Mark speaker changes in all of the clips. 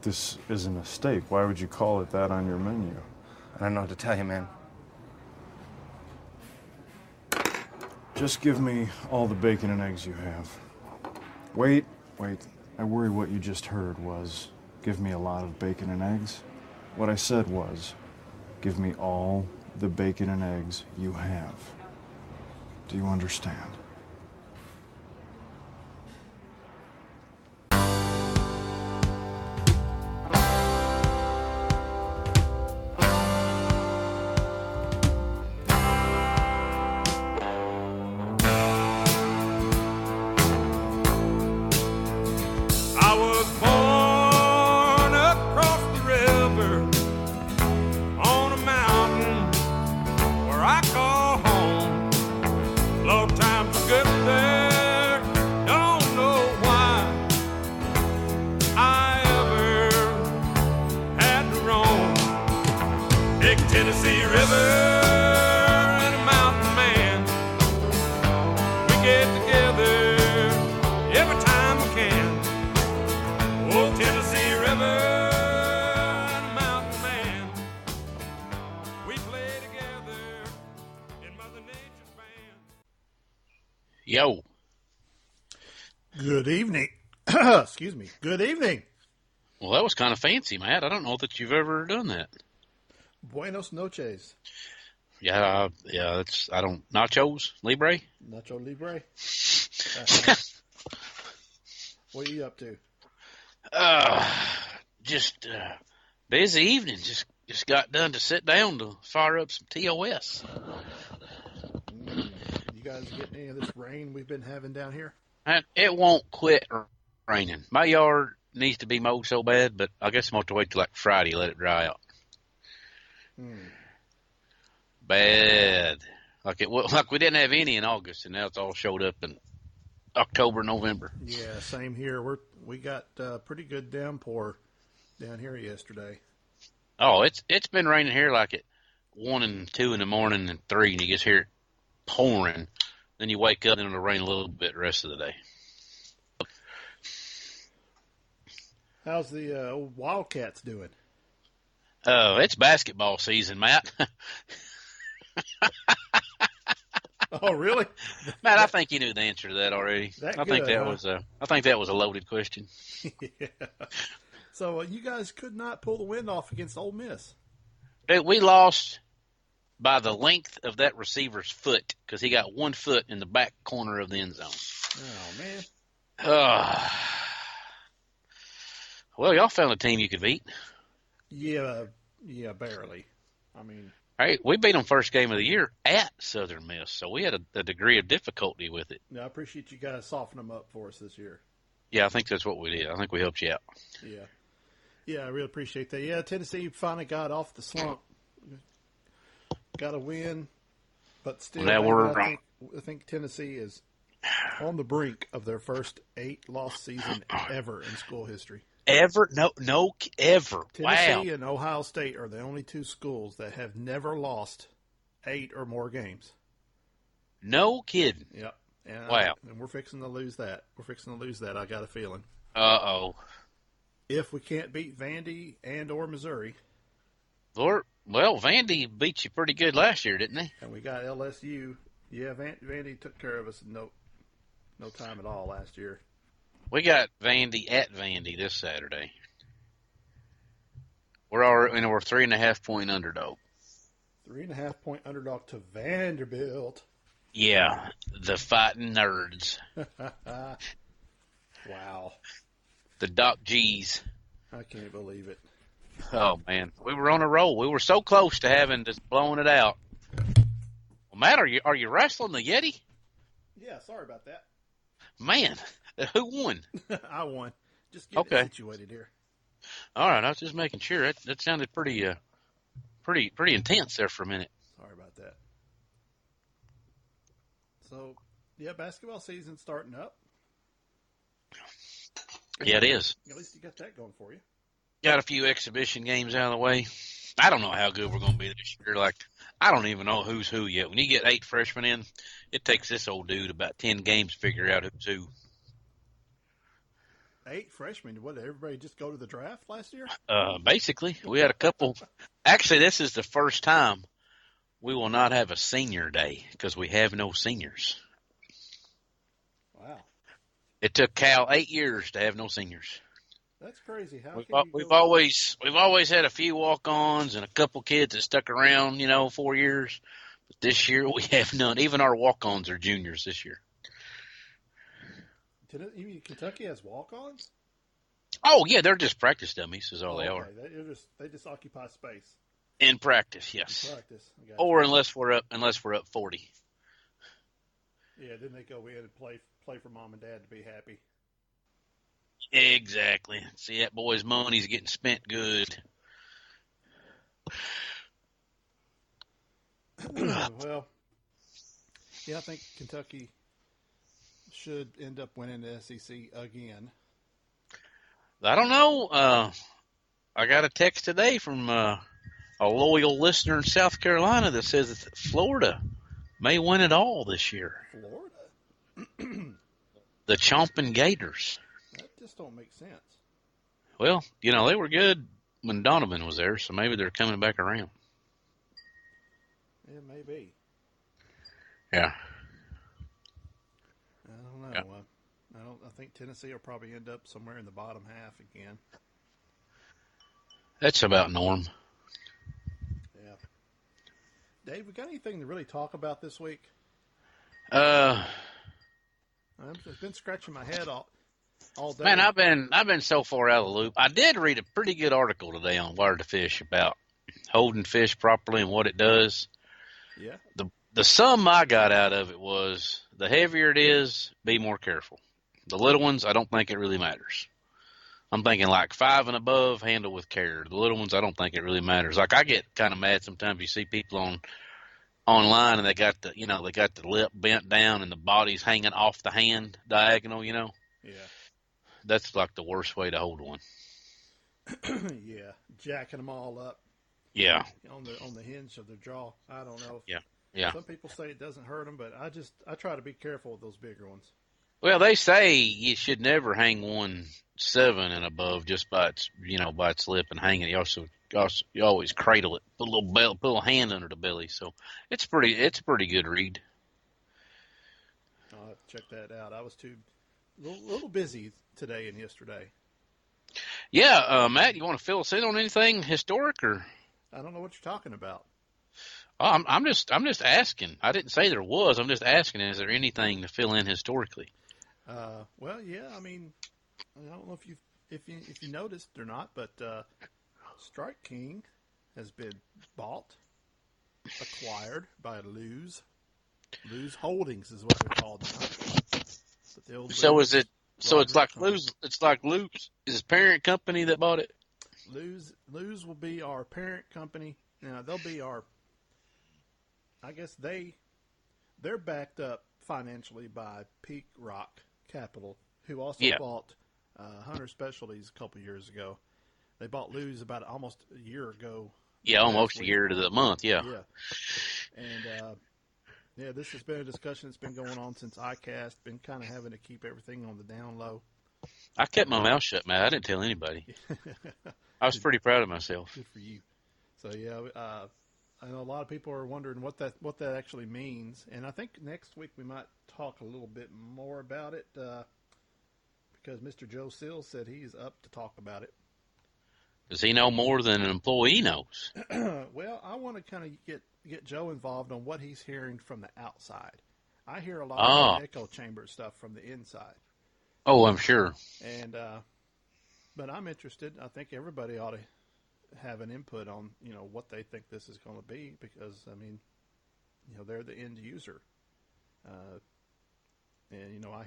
Speaker 1: This isn't a steak. Why would you call it that on your menu?
Speaker 2: I don't know what to tell you, man.
Speaker 1: Just give me all the bacon and eggs you have. Wait. I worry what you just heard was, give me a lot of bacon and eggs. What I said was, give me all the bacon and eggs you have. Do you understand?
Speaker 3: Yo.
Speaker 4: Good evening. Excuse me. Good evening.
Speaker 3: Well, that was kind of fancy, Matt. I don't know that you've ever done that.
Speaker 4: Buenos noches.
Speaker 3: Yeah, it's, nachos, libre?
Speaker 4: Nacho libre. What are you up to?
Speaker 3: Just busy evening. Just got done to sit down to fire up some TOS.
Speaker 4: You guys getting any of this rain we've been having down here?
Speaker 3: It won't quit raining. My yard needs to be mowed so bad, but I guess I'm going to have to wait till like Friday to let it dry out. Bad. Like we didn't have any in August, and now it's all showed up in October, November.
Speaker 4: Yeah, same here. We got pretty good downpour down here yesterday.
Speaker 3: Oh, it's been raining here like at 1 and 2 in the morning and 3, and you just hear it pouring. Then you wake up and it'll rain a little bit the rest of the day.
Speaker 4: How's the old Wildcats doing?
Speaker 3: It's basketball season, Matt.
Speaker 4: Oh, really?
Speaker 3: Matt, I think you knew the answer to that already. I think that was a loaded question.
Speaker 4: Yeah. So you guys could not pull the wind off against Ole Miss.
Speaker 3: Dude, we lost by the length of that receiver's foot because he got 1 foot in the back corner of the end zone.
Speaker 4: Oh, man.
Speaker 3: Well, y'all found a team you could beat.
Speaker 4: Yeah, barely. I mean,
Speaker 3: hey, we beat them first game of the year at Southern Miss, so we had a degree of difficulty with it.
Speaker 4: I appreciate you guys softening them up for us this year.
Speaker 3: Yeah, I think that's what we did. I think we helped you out.
Speaker 4: Yeah, I really appreciate that. Yeah, Tennessee finally got off the slump. Got a win, but still,
Speaker 3: now
Speaker 4: I think Tennessee is on the brink of their first 8-loss season ever in school history.
Speaker 3: Ever? No, ever.
Speaker 4: Tennessee
Speaker 3: Wow.
Speaker 4: and Ohio State are the only 2 schools that have never lost 8 or more games.
Speaker 3: No kidding.
Speaker 4: Yep. And
Speaker 3: wow.
Speaker 4: And we're fixing to lose that. I got a feeling.
Speaker 3: Uh-oh.
Speaker 4: If we can't beat Vandy and or Missouri.
Speaker 3: Well, Vandy beat you pretty good last year, didn't they?
Speaker 4: And we got LSU. Yeah, Vandy took care of us in no time at all last year.
Speaker 3: We got Vandy at Vandy this Saturday. We're 3.5-point underdog.
Speaker 4: 3.5-point underdog to Vanderbilt.
Speaker 3: Yeah, the Fighting Nerds.
Speaker 4: Wow.
Speaker 3: The Doc G's.
Speaker 4: I can't believe it.
Speaker 3: Oh, man. We were on a roll. We were so close to having just blowing it out. Well, Matt, are you wrestling the Yeti?
Speaker 4: Yeah, sorry about that.
Speaker 3: Man, who won?
Speaker 4: I won. Just get it situated here.
Speaker 3: All right, I was just making sure. That sounded pretty intense there for a minute.
Speaker 4: Sorry about that. So, yeah, basketball season's starting up.
Speaker 3: Yeah, it is.
Speaker 4: At least you got that going for you.
Speaker 3: Got a few exhibition games out of the way. I don't know how good we're going to be this year. Like, I don't even know who's who yet. When you get 8 freshmen in, it takes this old dude about 10 games to figure out who's who.
Speaker 4: 8 freshmen. What, did everybody just go to the draft last year?
Speaker 3: Basically, we had a couple. Actually, this is the first time we will not have a senior day because we have no seniors.
Speaker 4: Wow.
Speaker 3: It took Cal 8 years to have no seniors.
Speaker 4: That's crazy. How
Speaker 3: We've always had a few walk-ons and a couple kids that stuck around, 4 years. But this year we have none. Even our walk-ons are juniors this year.
Speaker 4: You mean Kentucky has walk-ons?
Speaker 3: Oh yeah, they're just practice dummies. Is all they are.
Speaker 4: They just occupy space.
Speaker 3: In practice, yes.
Speaker 4: In practice.
Speaker 3: Or unless we're up 40.
Speaker 4: Yeah, then they go in and play for mom and dad to be happy.
Speaker 3: Exactly. See, that boy's money's getting spent good.
Speaker 4: Well, yeah, I think Kentucky should end up winning the SEC again.
Speaker 3: I don't know. I got a text today from a loyal listener in South Carolina that says that Florida may win it all this year.
Speaker 4: Florida?
Speaker 3: The Chomping Gators.
Speaker 4: That just don't make sense.
Speaker 3: Well, they were good when Donovan was there, so maybe they're coming back around.
Speaker 4: Yeah, maybe.
Speaker 3: Yeah.
Speaker 4: I don't know. Yeah. I think Tennessee will probably end up somewhere in the bottom half again.
Speaker 3: That's about norm.
Speaker 4: Yeah. Dave, we got anything to really talk about this week?
Speaker 3: I've
Speaker 4: been scratching my head all day.
Speaker 3: Man, I've been so far out of the loop. I did read a pretty good article today on Wire to Fish about holding fish properly and what it does.
Speaker 4: Yeah.
Speaker 3: The sum I got out of it was the heavier it is, be more careful. The little ones, I don't think it really matters. I'm thinking like 5 and above, handle with care. The little ones, I don't think it really matters. Like I get kind of mad sometimes. You see people online and they got the lip bent down and the body's hanging off the hand diagonal.
Speaker 4: Yeah.
Speaker 3: That's like the worst way to hold one.
Speaker 4: Yeah, jacking them all up.
Speaker 3: Yeah.
Speaker 4: On the hinge of their jaw. I don't know.
Speaker 3: Yeah.
Speaker 4: Some people say it doesn't hurt them, but I try to be careful with those bigger ones.
Speaker 3: Well, they say you should never hang one 7 and above just by its lip and hang it. You always cradle it, put a little hand under the belly. So it's a pretty good read.
Speaker 4: I'll have to check that out. I was a little busy today and yesterday.
Speaker 3: Yeah, Matt, you want to fill us in on anything historic or?
Speaker 4: I don't know what you're talking about.
Speaker 3: Oh, I'm just asking. I didn't say there was. I'm just asking. Is there anything to fill in historically?
Speaker 4: Well, yeah. I mean, I don't know if you noticed or not, but Strike King has been acquired by Lose. Lose Holdings is what they're called now. But the old
Speaker 3: so
Speaker 4: Lose,
Speaker 3: is it? So it's like Lose. It's like Lose is his parent company that bought it.
Speaker 4: Lose will be our parent company. Now they'll be our. I guess they're backed up financially by Peak Rock Capital, who also bought Hunter Specialties a couple years ago. They bought Lose about almost a year ago.
Speaker 3: Yeah, almost a year to the month. Yeah.
Speaker 4: Yeah. And this has been a discussion that's been going on since ICAST. Been kind of having to keep everything on the down low.
Speaker 3: I kept my mouth shut, man. I didn't tell anybody. I was pretty proud of myself.
Speaker 4: Good for you. So I know a lot of people are wondering what that actually means, and I think next week we might talk a little bit more about it because Mr. Joe Sills said he's up to talk about it.
Speaker 3: Does he know more than an employee knows?
Speaker 4: Well, I want to kind of get Joe involved on what he's hearing from the outside. I hear a lot of echo chamber stuff from the inside.
Speaker 3: Oh, I'm sure.
Speaker 4: And but I'm interested. I think everybody ought to have an input on what they think this is going to be because I mean they're the end user, and I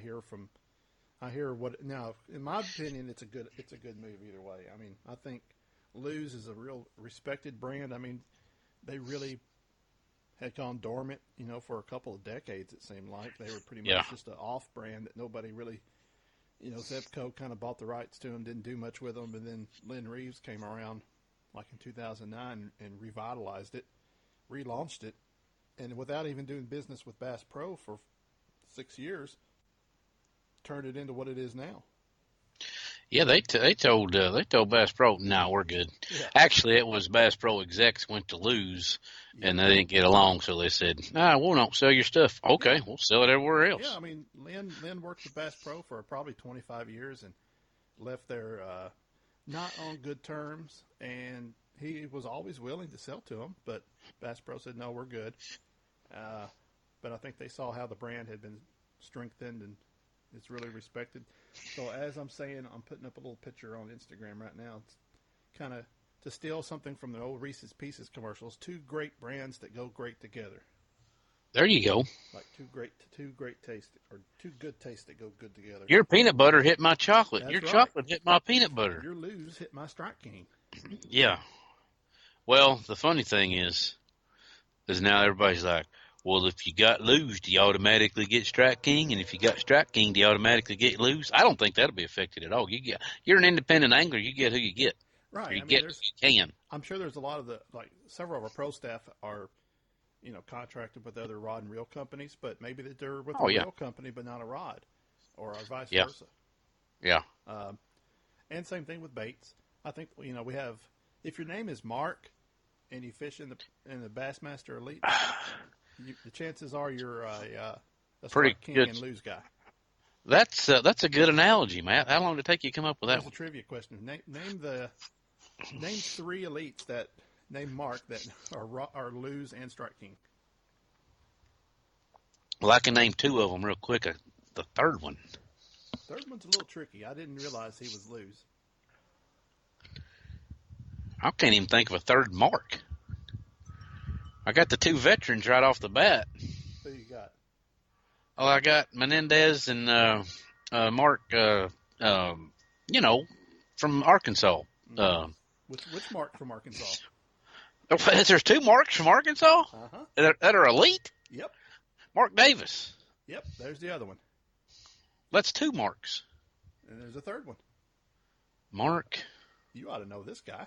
Speaker 4: hear what now. In my opinion, it's a good move either way. I mean, I think Lose is a real respected brand. I mean, they really had gone dormant, for a couple of decades. It seemed like they were pretty much just an off brand that nobody really. Zepco kind of bought the rights to them, didn't do much with them, and then Lynn Reeves came around like in 2009 and revitalized it, relaunched it, and without even doing business with Bass Pro for 6 years, turned it into what it is now.
Speaker 3: Yeah, they told Bass Pro, no, we're good.
Speaker 4: Yeah.
Speaker 3: Actually, it was Bass Pro execs went to lose, and they didn't get along, so they said, "Nah, we'll not sell your stuff." Okay, we'll sell it everywhere else.
Speaker 4: Yeah, I mean, Lynn worked with Bass Pro for probably 25 years and left there not on good terms, and he was always willing to sell to them, but Bass Pro said, no, we're good. But I think they saw how the brand had been strengthened, and it's really respected. So as I'm saying, I'm putting up a little picture on Instagram right now. It's kind of to steal something from the old Reese's Pieces commercials, two great brands that go great together.
Speaker 3: There you go.
Speaker 4: Like two great taste, or two good tastes that go good together.
Speaker 3: Your peanut butter hit my chocolate.
Speaker 4: That's
Speaker 3: Your
Speaker 4: right.
Speaker 3: chocolate hit my peanut butter.
Speaker 4: Your Lose hit my Strike King.
Speaker 3: Yeah. Well, the funny thing is now everybody's like, well, if you got Lose, do you automatically get Strike King? And if you got Strike King, do you automatically get Lose? I don't think that'll be affected at all. You're an independent angler. You get who you get.
Speaker 4: Right.
Speaker 3: Or you get who you can.
Speaker 4: I'm sure there's a lot of several of our pro staff are, contracted with other rod and reel companies, but maybe that they're with a reel company but not a rod, or vice versa.
Speaker 3: Yeah.
Speaker 4: And same thing with baits. I think we have, if your name is Mark and you fish in the Bassmaster Elite, the chances are you're a
Speaker 3: pretty
Speaker 4: Strike King
Speaker 3: good
Speaker 4: and Lose guy.
Speaker 3: That's a good analogy, Matt. How long did it take you to come up with that
Speaker 4: That's
Speaker 3: one?
Speaker 4: a trivia question. Name three elites that name Mark that are Lose and Strike King.
Speaker 3: Well, I can name two of them real quick. The third one.
Speaker 4: Third one's a little tricky. I didn't realize he was Lose.
Speaker 3: I can't even think of a third Mark. I got the two veterans right off the bat.
Speaker 4: Who you got?
Speaker 3: Oh, I got Menendez and Mark, from Arkansas.
Speaker 4: Which Mark from Arkansas?
Speaker 3: There's two Marks from Arkansas that are elite?
Speaker 4: Yep.
Speaker 3: Mark Davis.
Speaker 4: Yep, there's the other one.
Speaker 3: That's two Marks.
Speaker 4: And there's a third one.
Speaker 3: Mark.
Speaker 4: You ought to know this guy.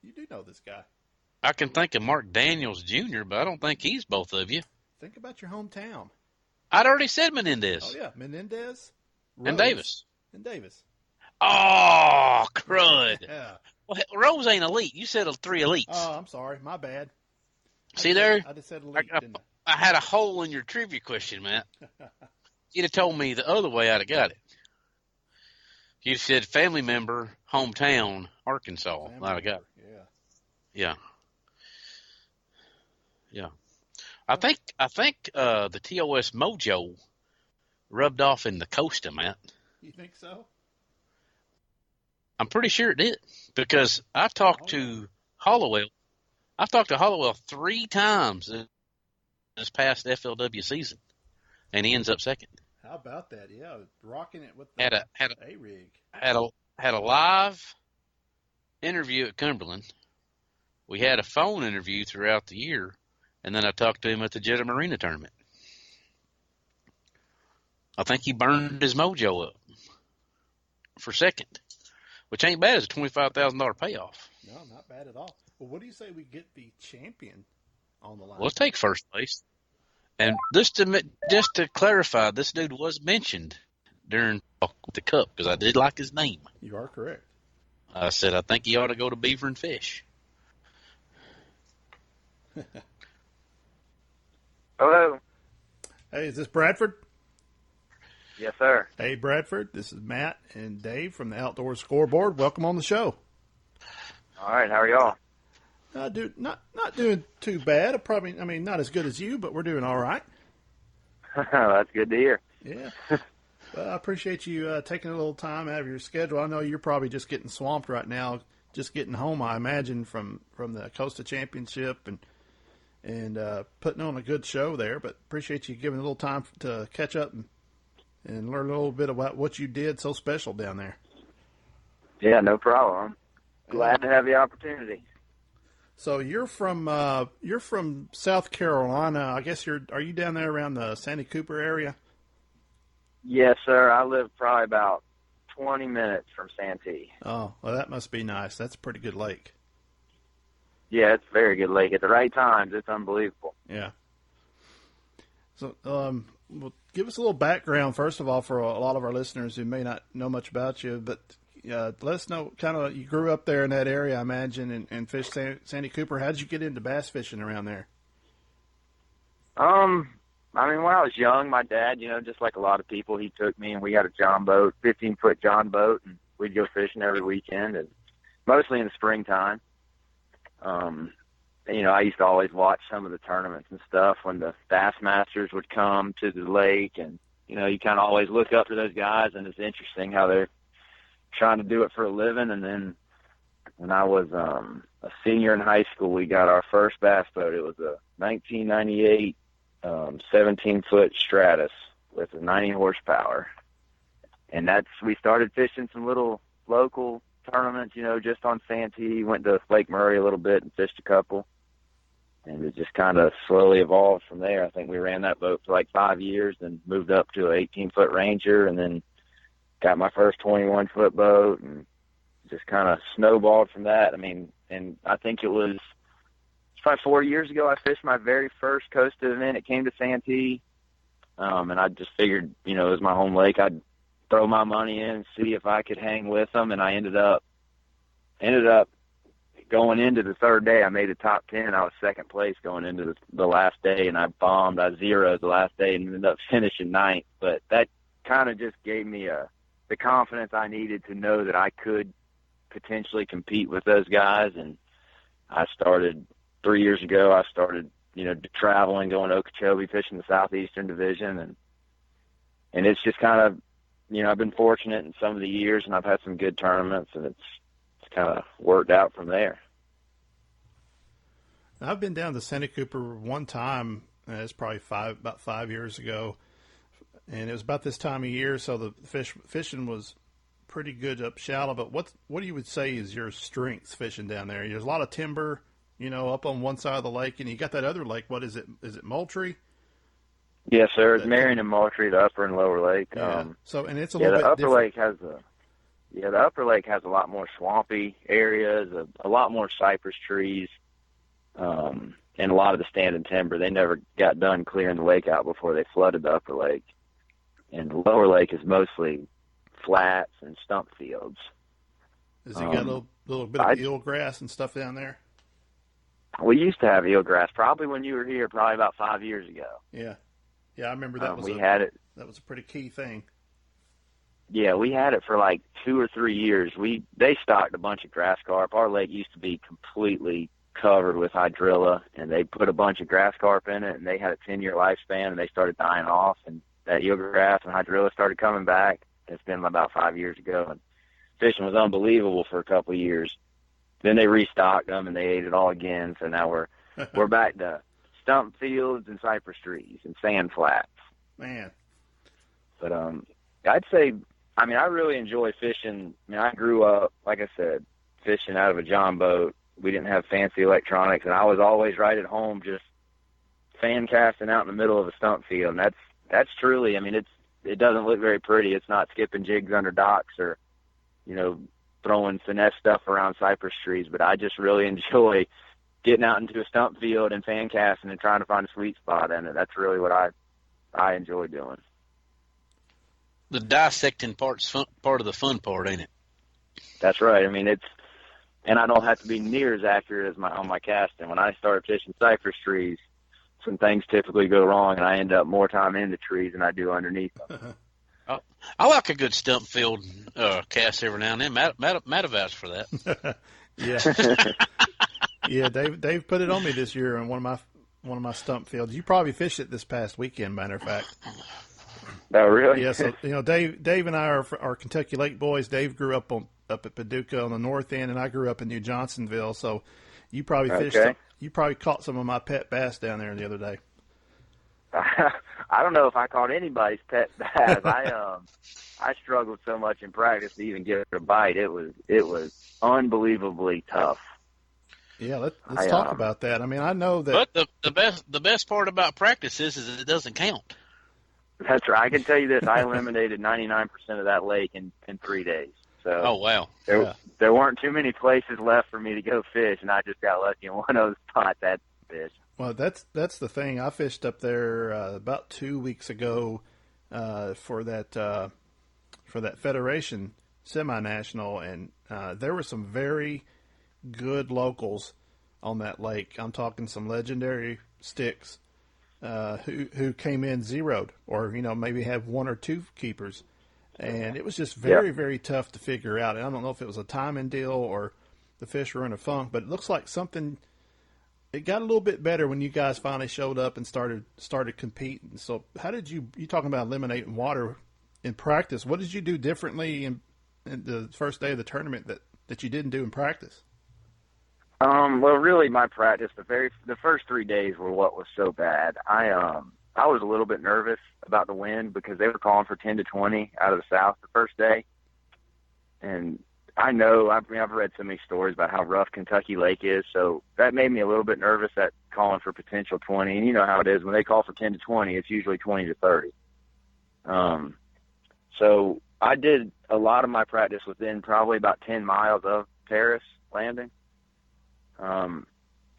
Speaker 4: You do know this guy.
Speaker 3: I can think of Mark Daniels Jr., but I don't think he's both of you.
Speaker 4: Think about your hometown.
Speaker 3: I'd already said Menendez.
Speaker 4: Oh, yeah. Menendez. Rose,
Speaker 3: And Davis.
Speaker 4: And Davis.
Speaker 3: Oh, crud.
Speaker 4: Yeah.
Speaker 3: Well, Rose ain't elite. You said three elites.
Speaker 4: Oh, I'm sorry. My bad.
Speaker 3: See there?
Speaker 4: I just said elite, didn't
Speaker 3: I had a hole in your trivia question, Matt. You'd have told me the other way, I'd have got it. You said family member, hometown, Arkansas. I'd have got it.
Speaker 4: Yeah.
Speaker 3: Yeah. I think the TOS mojo rubbed off in the Costa, Matt.
Speaker 4: You think so?
Speaker 3: I'm pretty sure it did, because I talked to Hollowell. I've talked to Hollowell 3 times this past FLW season, and he ends up second.
Speaker 4: How about that? Yeah, rocking it with the A-rig.
Speaker 3: Had a live interview at Cumberland. We had a phone interview throughout the year, and then I talked to him at the Jetta Marina tournament. I think he burned his mojo up for second, which ain't bad as a $25,000 payoff.
Speaker 4: No, not bad at all. Well, what do you say we get the champion on the line?
Speaker 3: Well, let's take first place. And just to clarify, this dude was mentioned during the Cup, because I did like his name.
Speaker 4: You are correct.
Speaker 3: I said, I think he ought to go to Beaver and Fish.
Speaker 5: Hello.
Speaker 4: Hey, is this Bradford?
Speaker 5: Yes, sir.
Speaker 4: Hey, Bradford. This is Matt and Dave from the Outdoor Scoreboard. Welcome on the show.
Speaker 5: All right. How are y'all?
Speaker 4: Dude, not doing too bad. Not as good as you, but we're doing all right.
Speaker 5: That's good to hear.
Speaker 4: Yeah. Well, I appreciate you taking a little time out of your schedule. I know you're probably just getting swamped right now, just getting home, I imagine, from the Costa Championship and putting on a good show there. But appreciate you giving a little time to catch up and learn a little bit about what you did so special down there.
Speaker 5: Yeah, no problem. I'm glad to have the opportunity.
Speaker 4: So you're from South Carolina. I guess are you down there around the Sandy Cooper area?
Speaker 5: Yes, sir. I live probably about 20 minutes from Santee.
Speaker 4: Oh, well, that must be nice. That's a pretty good lake.
Speaker 5: Yeah, it's a very good lake. At the right times, it's unbelievable.
Speaker 4: Yeah. So, well, give us a little background, first of all, for a lot of our listeners who may not know much about you, but let us know. Kind of, you grew up there in that area, I imagine, and fished Sandy Cooper. How did you get into bass fishing around there?
Speaker 5: I mean, when I was young, my dad, just like a lot of people, he took me and we had a John boat, 15-foot John boat, and we'd go fishing every weekend, and mostly in the springtime. I used to always watch some of the tournaments and stuff when the Bassmasters would come to the lake, and, you kind of always look up to those guys, and it's interesting how they're trying to do it for a living. And then when I was a senior in high school, we got our first bass boat. It was a 1998 17-foot Stratus with a 90 horsepower. And we started fishing some little local tournaments, just on Santee. Went to Lake Murray a little bit and fished a couple. And it just kind of slowly evolved from there. I think we ran that boat for like 5 years, then moved up to an 18-foot Ranger, and then got my first 21-foot boat, and just kind of snowballed from that. I mean, and I think it's probably 4 years ago I fished my very first Costa event. It came to Santee, and I just figured, it was my home lake. I'd throw my money in and see if I could hang with them, and I ended up going into the third day. I made the top 10. I was second place going into the last day, and I bombed. I zeroed the last day and ended up finishing ninth. But that kind of just gave me the confidence I needed to know that I could potentially compete with those guys. And I started 3 years ago. I started, traveling, going to Okeechobee, fishing the Southeastern Division, and it's just kind of, I've been fortunate in some of the years, and I've had some good tournaments, and it's kind of worked out from there.
Speaker 4: I've been down to Santa Cooper one time. It's probably about 5 years ago, and it was about this time of year, so the fishing was pretty good up shallow. But what do you would say is your strength fishing down there? There's a lot of timber, up on one side of the lake, and you got that other lake. What is it? Is it Moultrie?
Speaker 5: Yes, sir. It's Marion and Moultrie, the upper and lower lake.
Speaker 4: Yeah. And it's a little bit
Speaker 5: the upper
Speaker 4: different.
Speaker 5: lake has the upper lake has a lot more swampy areas, a lot more cypress trees, and a lot of the standing timber. They never got done clearing the lake out before they flooded the upper lake. And the lower lake is mostly flats and stump fields.
Speaker 4: Has it got a little bit of eelgrass and stuff down there?
Speaker 5: We used to have eelgrass, probably when you were here, probably about 5 years ago.
Speaker 4: Yeah. Yeah, I remember that
Speaker 5: had it.
Speaker 4: That was a pretty key thing.
Speaker 5: Yeah, we had it for like 2 or 3 years. They stocked a bunch of grass carp. Our lake used to be completely covered with hydrilla, and they put a bunch of grass carp in it, and they had a 10-year lifespan, and they started dying off, and that eelgrass and hydrilla started coming back. It's been about 5 years ago, and fishing was unbelievable for a couple of years. Then they restocked them, and they ate it all again, so now we're back to stump fields and cypress trees and sand flats.
Speaker 4: Man.
Speaker 5: But I'd say, I really enjoy fishing. I grew up, like I said, fishing out of a John boat. We didn't have fancy electronics, and I was always right at home just fan casting out in the middle of a stump field. And that's truly, it doesn't look very pretty. It's not skipping jigs under docks or, throwing finesse stuff around cypress trees, but I just really enjoy getting out into a stump field and fan casting and trying to find a sweet spot in it. That's really what I enjoy doing.
Speaker 3: The dissecting part's part of the fun part, ain't it?
Speaker 5: That's right. And I don't have to be near as accurate as on my casting. When I start fishing cypress trees, some things typically go wrong, and I end up more time in the trees than I do underneath them.
Speaker 3: I like a good stump field cast every now and then. Matt vouched for that.
Speaker 4: Yeah. Yeah, Dave put it on me this year on one of my stump fields. You probably fished it this past weekend, matter of fact.
Speaker 5: Oh, really?
Speaker 4: Yeah. So Dave and I are Kentucky Lake boys. Dave grew up at Paducah on the north end, and I grew up in New Johnsonville. So you probably fished.
Speaker 5: Okay.
Speaker 4: You probably caught some of my pet bass down there the other day.
Speaker 5: I don't know if I caught anybody's pet bass. I struggled so much in practice to even get it a bite. It was unbelievably tough.
Speaker 4: Yeah, let's talk about that. I know that.
Speaker 3: But the best part about practice is it doesn't count.
Speaker 5: That's right. I can tell you this: I eliminated 99% of that lake in 3 days. So
Speaker 3: oh wow!
Speaker 5: There weren't too many places left for me to go fish, and I just got lucky in one of those spots that fish.
Speaker 4: Well, that's the thing. I fished up there about 2 weeks ago for that Federation semi-national, and there were some very good locals on that lake. I'm talking some legendary sticks who came in zeroed, or maybe have one or two keepers, and it was just very very tough to figure out. And I don't know if it was a timing deal or the fish were in a funk, but it looks like something. It got a little bit better when you guys finally showed up and started competing. So how did you talking about eliminating water in practice? What did you do differently in the first day of the tournament that you didn't do in practice?
Speaker 5: Well, really, my practice the first 3 days were what was so bad. I was a little bit nervous about the wind because they were calling for 10 to 20 out of the south the first day, and I've read so many stories about how rough Kentucky Lake is, so that made me a little bit nervous at calling for potential 20. And you know how it is when they call for 10 to 20, it's usually 20 to 30. So I did a lot of my practice within probably about 10 miles of Paris landing.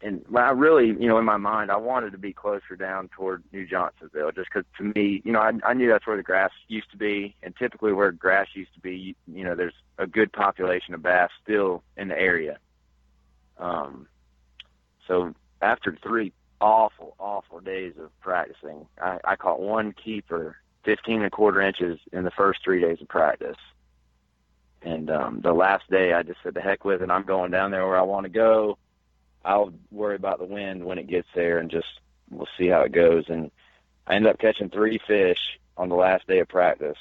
Speaker 5: And I really, in my mind, I wanted to be closer down toward New Johnsonville, just because to me, I knew that's where the grass used to be, and typically where grass used to be, there's a good population of bass still in the area. So after 3 awful days of practicing, I caught one keeper 15.25 inches in the first 3 days of practice. And the last day, I just said, the heck with it, I'm going down there where I want to go. I'll worry about the wind when it gets there, and we'll see how it goes. And I ended up catching 3 fish on the last day of practice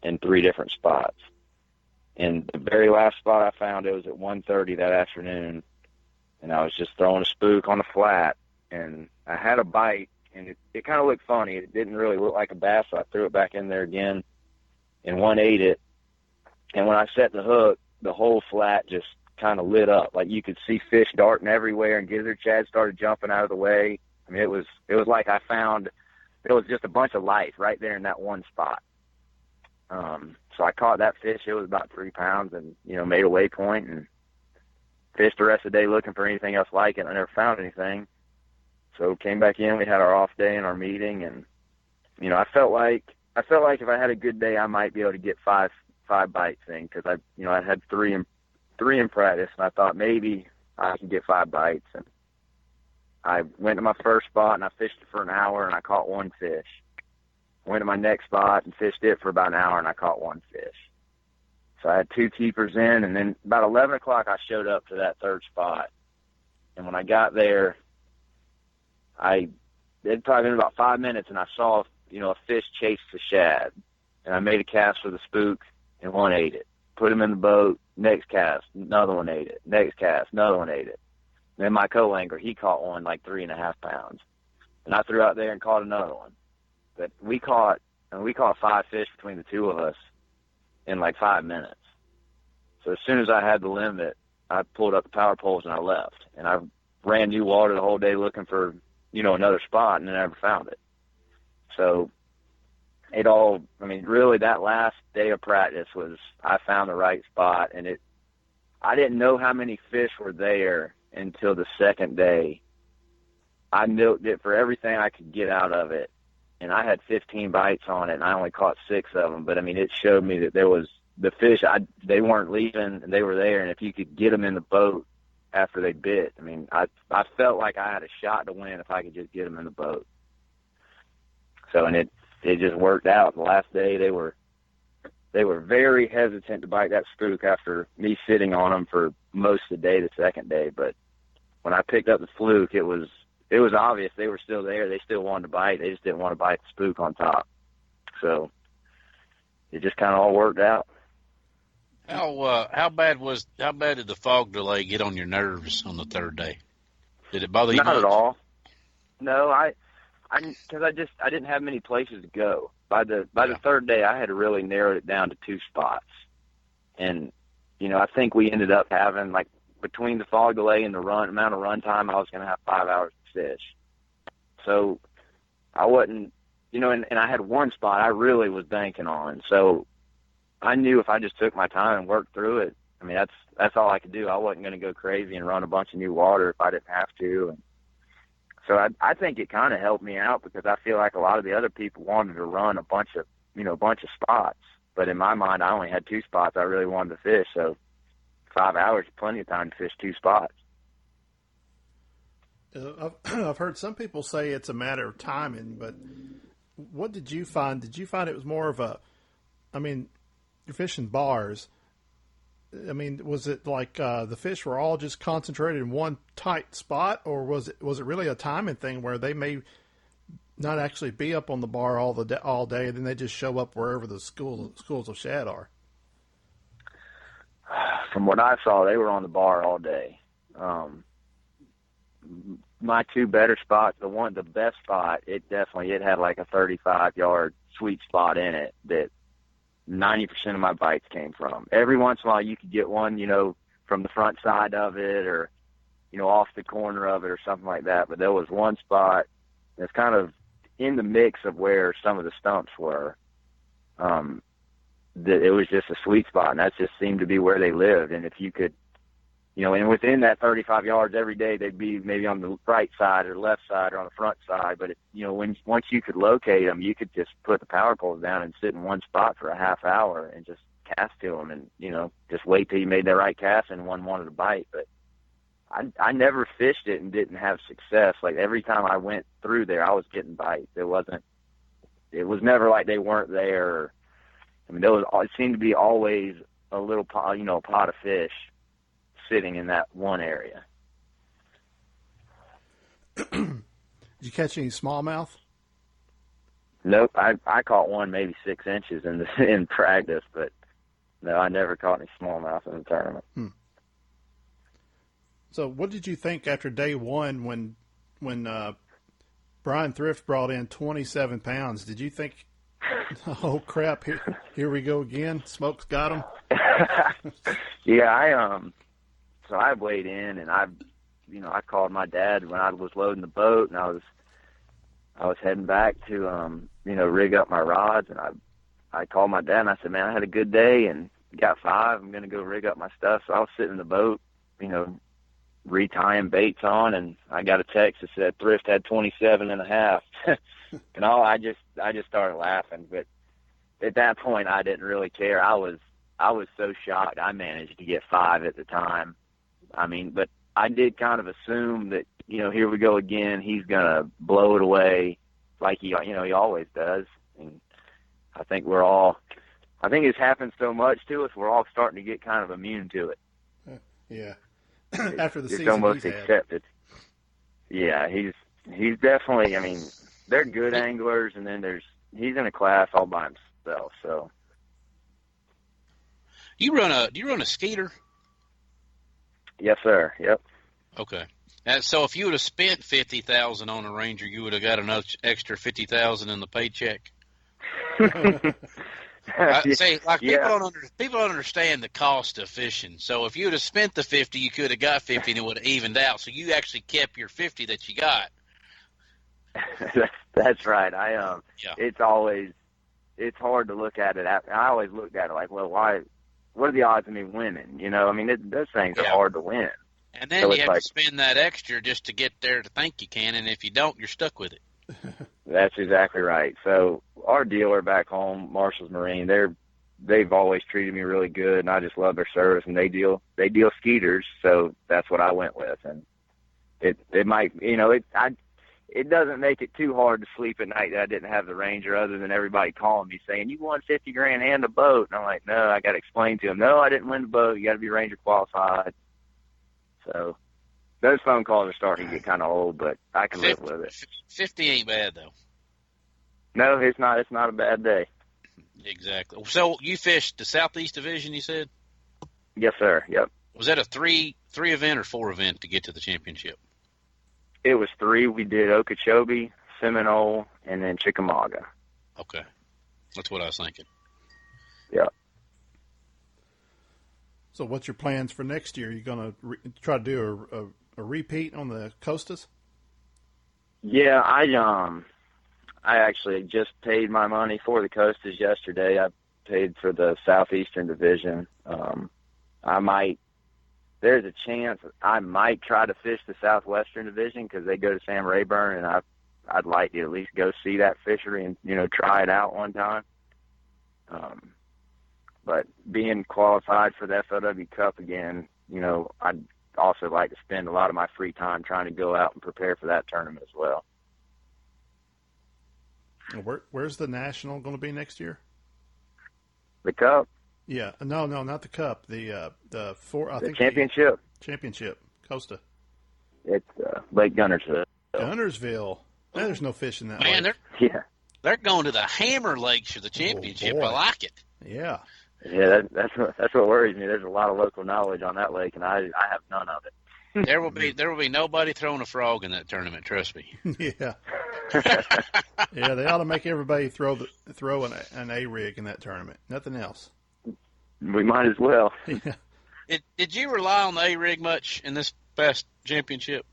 Speaker 5: in 3 different spots. And the very last spot I found, it was at 1:30 that afternoon, and I was just throwing a spook on the flat, and I had a bite, and it kind of looked funny. It didn't really look like a bass, so I threw it back in there again, and one ate it. And when I set the hook, the whole flat just kind of lit up. Like you could see fish darting everywhere, and gizzard shad started jumping out of the way. I mean, it was like there was just a bunch of life right there in that one spot. So I caught that fish. It was about 3 pounds, and made a waypoint and fished the rest of the day looking for anything else like it. I never found anything. So came back in. We had our off day and our meeting, and I felt like if I had a good day, I might be able to get five bites in, because I had three in practice, and I thought maybe I could get 5 bites. And I went to my first spot, and I fished it for an hour, and I caught 1 fish. Went to my next spot and fished it for about an hour, and I caught 1 fish. So I had 2 keepers in, and then about 11 o'clock I showed up to that third spot. And when I got there, it'd probably been about 5 minutes, and I saw a fish chase the shad. And I made a cast for the spook, and one ate it. Put him in the boat, next cast, another one ate it. Next cast, another one ate it. And then my co-angler, he caught one like 3.5 pounds. And I threw out there and caught another one. But we caught 5 fish between the 2 of us in like 5 minutes. So as soon as I had the limit, I pulled up the power poles and I left. And I ran new water the whole day looking for, another spot, and I never found it. So really that last day of practice I found the right spot, and I didn't know how many fish were there until the second day. I milked it for everything I could get out of it, and I had 15 bites on it, and I only caught 6 of them. But it showed me that there was the fish. They weren't leaving, and they were there. And if you could get them in the boat after they bit, I felt like I had a shot to win if I could just get them in the boat. So, and it just worked out. The last day, they were very hesitant to bite that spook after me sitting on them for most of the day, the second day. But when I picked up the fluke, it was obvious they were still there. They still wanted to bite. They just didn't want to bite the spook on top. So it just kind of all worked out.
Speaker 3: How bad did the fog delay get on your nerves on the third day? Did it bother you?
Speaker 5: Not at all. No, because I didn't have many places to go. By the third day, I had really narrowed it down to 2 spots, and I think we ended up having, like, between the fog delay and the amount of run time, I was going to have 5 hours to fish. So I wasn't, and I had 1 spot I really was banking on. So I knew if I just took my time and worked through it, that's all I could do. I wasn't going to go crazy and run a bunch of new water if I didn't have to. And so I think it kind of helped me out, because I feel like a lot of the other people wanted to run a bunch of spots. But in my mind, I only had 2 spots I really wanted to fish, so 5 hours is plenty of time to fish 2 spots.
Speaker 4: I've heard some people say it's a matter of timing, but what did you find? Did you find it was more of a, I mean, you're fishing bars. I mean, was it like the fish were all just concentrated in one tight spot, or was it really a timing thing where they may not actually be up on the bar all day, and then they just show up wherever the schools of shad are?
Speaker 5: From what I saw, they were on the bar all day. My 2 better spots, the best spot, it had like a 35-yard sweet spot in it that 90% of my bites came from. Every once in a while you could get one, from the front side of it or, off the corner of it or something like that. But there was one spot that's kind of in the mix of where some of the stumps were. That it was just a sweet spot, and that just seemed to be where they lived. And if you could, and within that 35 yards every day, they'd be maybe on the right side or left side or on the front side. But, once you could locate them, you could just put the power poles down and sit in one spot for a half hour and just cast to them and, just wait till you made that right cast and one wanted to bite. But I never fished it and didn't have success. Like every time I went through there, I was getting bites. It was never like they weren't there. I mean, it seemed to be always a little pot, a pot of fish sitting in that one area.
Speaker 4: Did you catch any smallmouth?
Speaker 5: Nope. I caught one maybe 6 inches in practice, but no, I never caught any smallmouth in the tournament.
Speaker 4: So what did you think after day one when Brian Thrift brought in 27 pounds? Did you think, oh crap, here we go again, Smoke's got him?
Speaker 5: Yeah, so I weighed in and I called my dad when I was loading the boat and I was heading back to, rig up my rods, and I called my dad and I said, man, I had a good day and got 5. I'm going to go rig up my stuff. So I was sitting in the boat, retying baits on, and I got a text that said Thrift had 27 and a half. And I just started laughing. But at that point, I didn't really care. I was so shocked. I managed to get 5 at the time. I mean, but I did kind of assume that, here we go again. He's going to blow it away like he always does. And I think it's happened so much to us, we're all starting to get kind of immune to it.
Speaker 4: Yeah. After the
Speaker 5: it's
Speaker 4: season
Speaker 5: almost
Speaker 4: he's had.
Speaker 5: accepted. Yeah, he's definitely, I mean, they're good anglers, and then he's in a class all by himself, so.
Speaker 3: Do you run a skeeter?
Speaker 5: Yes, sir. Yep.
Speaker 3: Okay. So if you would have spent $50,000 on a Ranger, you would have got an extra $50,000 in the paycheck. People don't understand the cost of fishing. So if you would have spent the 50, you could have got 50, and it would have evened out. So you actually kept your 50 that you got.
Speaker 5: That's right. It's hard to look at it. I always looked at it like, well, why? What are the odds of me winning? I mean, those things are hard to win.
Speaker 3: And then you have to spend that extra just to get there to think you can, and if you don't, you're stuck with it.
Speaker 5: That's exactly right. So our dealer back home, Marshall's Marine, they've always treated me really good, and I just love their service. And they deal skeeters, so that's what I went with. And it might, it doesn't make it too hard to sleep at night that I didn't have the Ranger, other than everybody calling me saying, you won $50,000 and a boat. And I'm like, no, I got to explain to them, no, I didn't win the boat. You got to be Ranger qualified. So those phone calls are starting to get kind of old, but I can live with it.
Speaker 3: 50 ain't bad, though.
Speaker 5: No, it's not. It's not a bad day.
Speaker 3: Exactly. So you fished the Southeast Division, you said?
Speaker 5: Yes, sir. Yep.
Speaker 3: Was that a three event or 4 event to get to the championship?
Speaker 5: It was 3. We did Okeechobee, Seminole, and then Chickamauga.
Speaker 3: Okay. That's what I was thinking.
Speaker 5: Yeah.
Speaker 3: So
Speaker 4: what's your plans for next year? Are you going to try to do a repeat on the Costas?
Speaker 5: Yeah, I actually just paid my money for the Costas yesterday. I paid for the Southeastern Division. There's a chance I might try to fish the Southwestern Division because they go to Sam Rayburn, and I'd like to at least go see that fishery and, try it out one time. But being qualified for the FLW Cup again, you know, I'd also like to spend a lot of my free time trying to go out and prepare for that tournament as well.
Speaker 4: Where's the national going to be next year?
Speaker 5: The Cup?
Speaker 4: Yeah, no, not the Cup. The
Speaker 5: championship.
Speaker 4: Championship, Costa.
Speaker 5: It's Lake Gunnersville.
Speaker 4: Gunnersville. There's no fish in that lake.
Speaker 5: Man,
Speaker 3: they're going to the Hammer Lakes for the championship. I like it.
Speaker 4: Yeah.
Speaker 5: Yeah, that's what worries me. There's a lot of local knowledge on that lake, and I have none of it.
Speaker 3: There will be nobody throwing a frog in that tournament. Trust me.
Speaker 4: Yeah. Yeah, they ought to make everybody throw an A rig in that tournament. Nothing else.
Speaker 5: We might as well.
Speaker 4: Yeah.
Speaker 3: Did you rely on the A rig much in this past championship?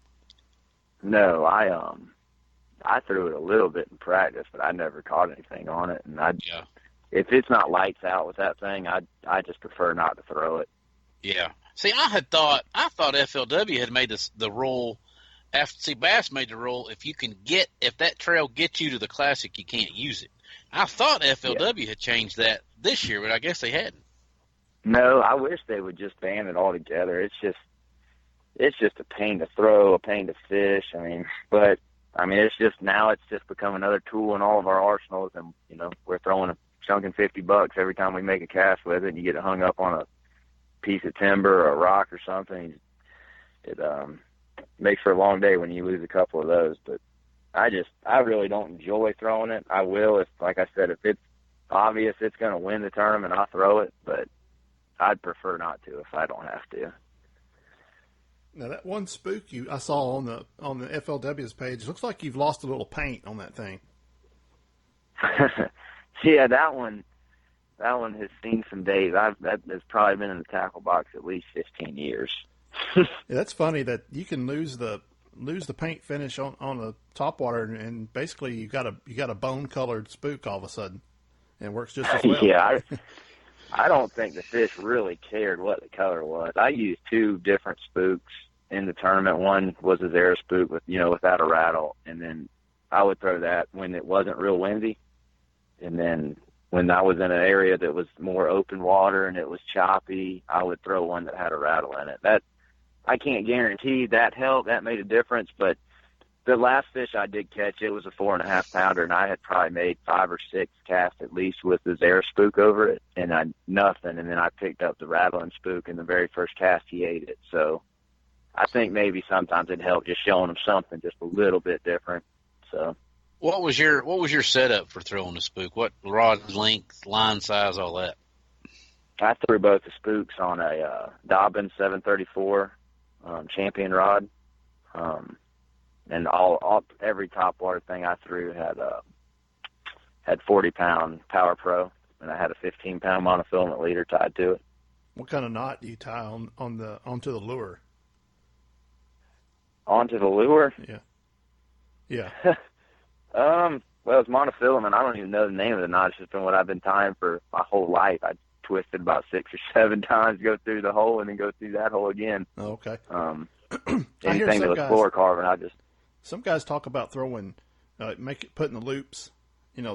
Speaker 5: No, I threw it a little bit in practice, but I never caught anything on it. And if it's not lights out with that thing, I just prefer not to throw it.
Speaker 3: Yeah. See, I thought FLW had made the rule. Bass made the rule. If that trail gets you to the Classic, you can't use it. I thought FLW had changed that this year, but I guess they hadn't.
Speaker 5: No, I wish they would just ban it altogether. It's just a pain to throw, a pain to fish. It's just become another tool in all of our arsenals, and you know, we're throwing a chunk in $50 every time we make a cast with it, and you get it hung up on a piece of timber or a rock or something. It makes for a long day when you lose a couple of those. But I really don't enjoy throwing it. I will if it's obvious it's going to win the tournament, I'll throw it, but I'd prefer not to if I don't have to.
Speaker 4: Now that one spook I saw on the FLW's page, looks like you've lost a little paint on that thing.
Speaker 5: Yeah, that one has seen some days. That has probably been in the tackle box at least 15 years.
Speaker 4: Yeah, that's funny that you can lose the paint finish on the topwater, and basically you got a bone colored spook all of a sudden, and it works just as well.
Speaker 5: Yeah, I don't think the fish really cared what the color was. I used 2 different spooks in the tournament. One was a Zara spook without a rattle, and then I would throw that when it wasn't real windy, and then when I was in an area that was more open water and it was choppy, I would throw one that had a rattle in it. That I can't guarantee that helped. That made a difference, but the last fish I did catch, it was a 4.5 pounder, and I had probably made 5 or 6 casts at least with the Zara spook over it, and nothing. And then I picked up the rattling spook, and the very first cast he ate it. So I think maybe sometimes it helped just showing him something just a little bit different. So.
Speaker 3: What was your setup for throwing the spook? What rod length, line size, all that?
Speaker 5: I threw both the spooks on a Dobbin 734 champion rod, and every topwater thing I threw had 40-pound Power Pro, and I had a 15-pound monofilament leader tied to it.
Speaker 4: What kind of knot do you tie onto the lure?
Speaker 5: Onto the lure?
Speaker 4: Yeah. Yeah.
Speaker 5: Well, it's monofilament. I don't even know the name of the knot. It's just been what I've been tying for my whole life. I twisted about 6 or 7 times, go through the hole, and then go through that hole again.
Speaker 4: Oh, okay.
Speaker 5: Anything that was floor carving,
Speaker 4: Some guys talk about throwing, putting the loops,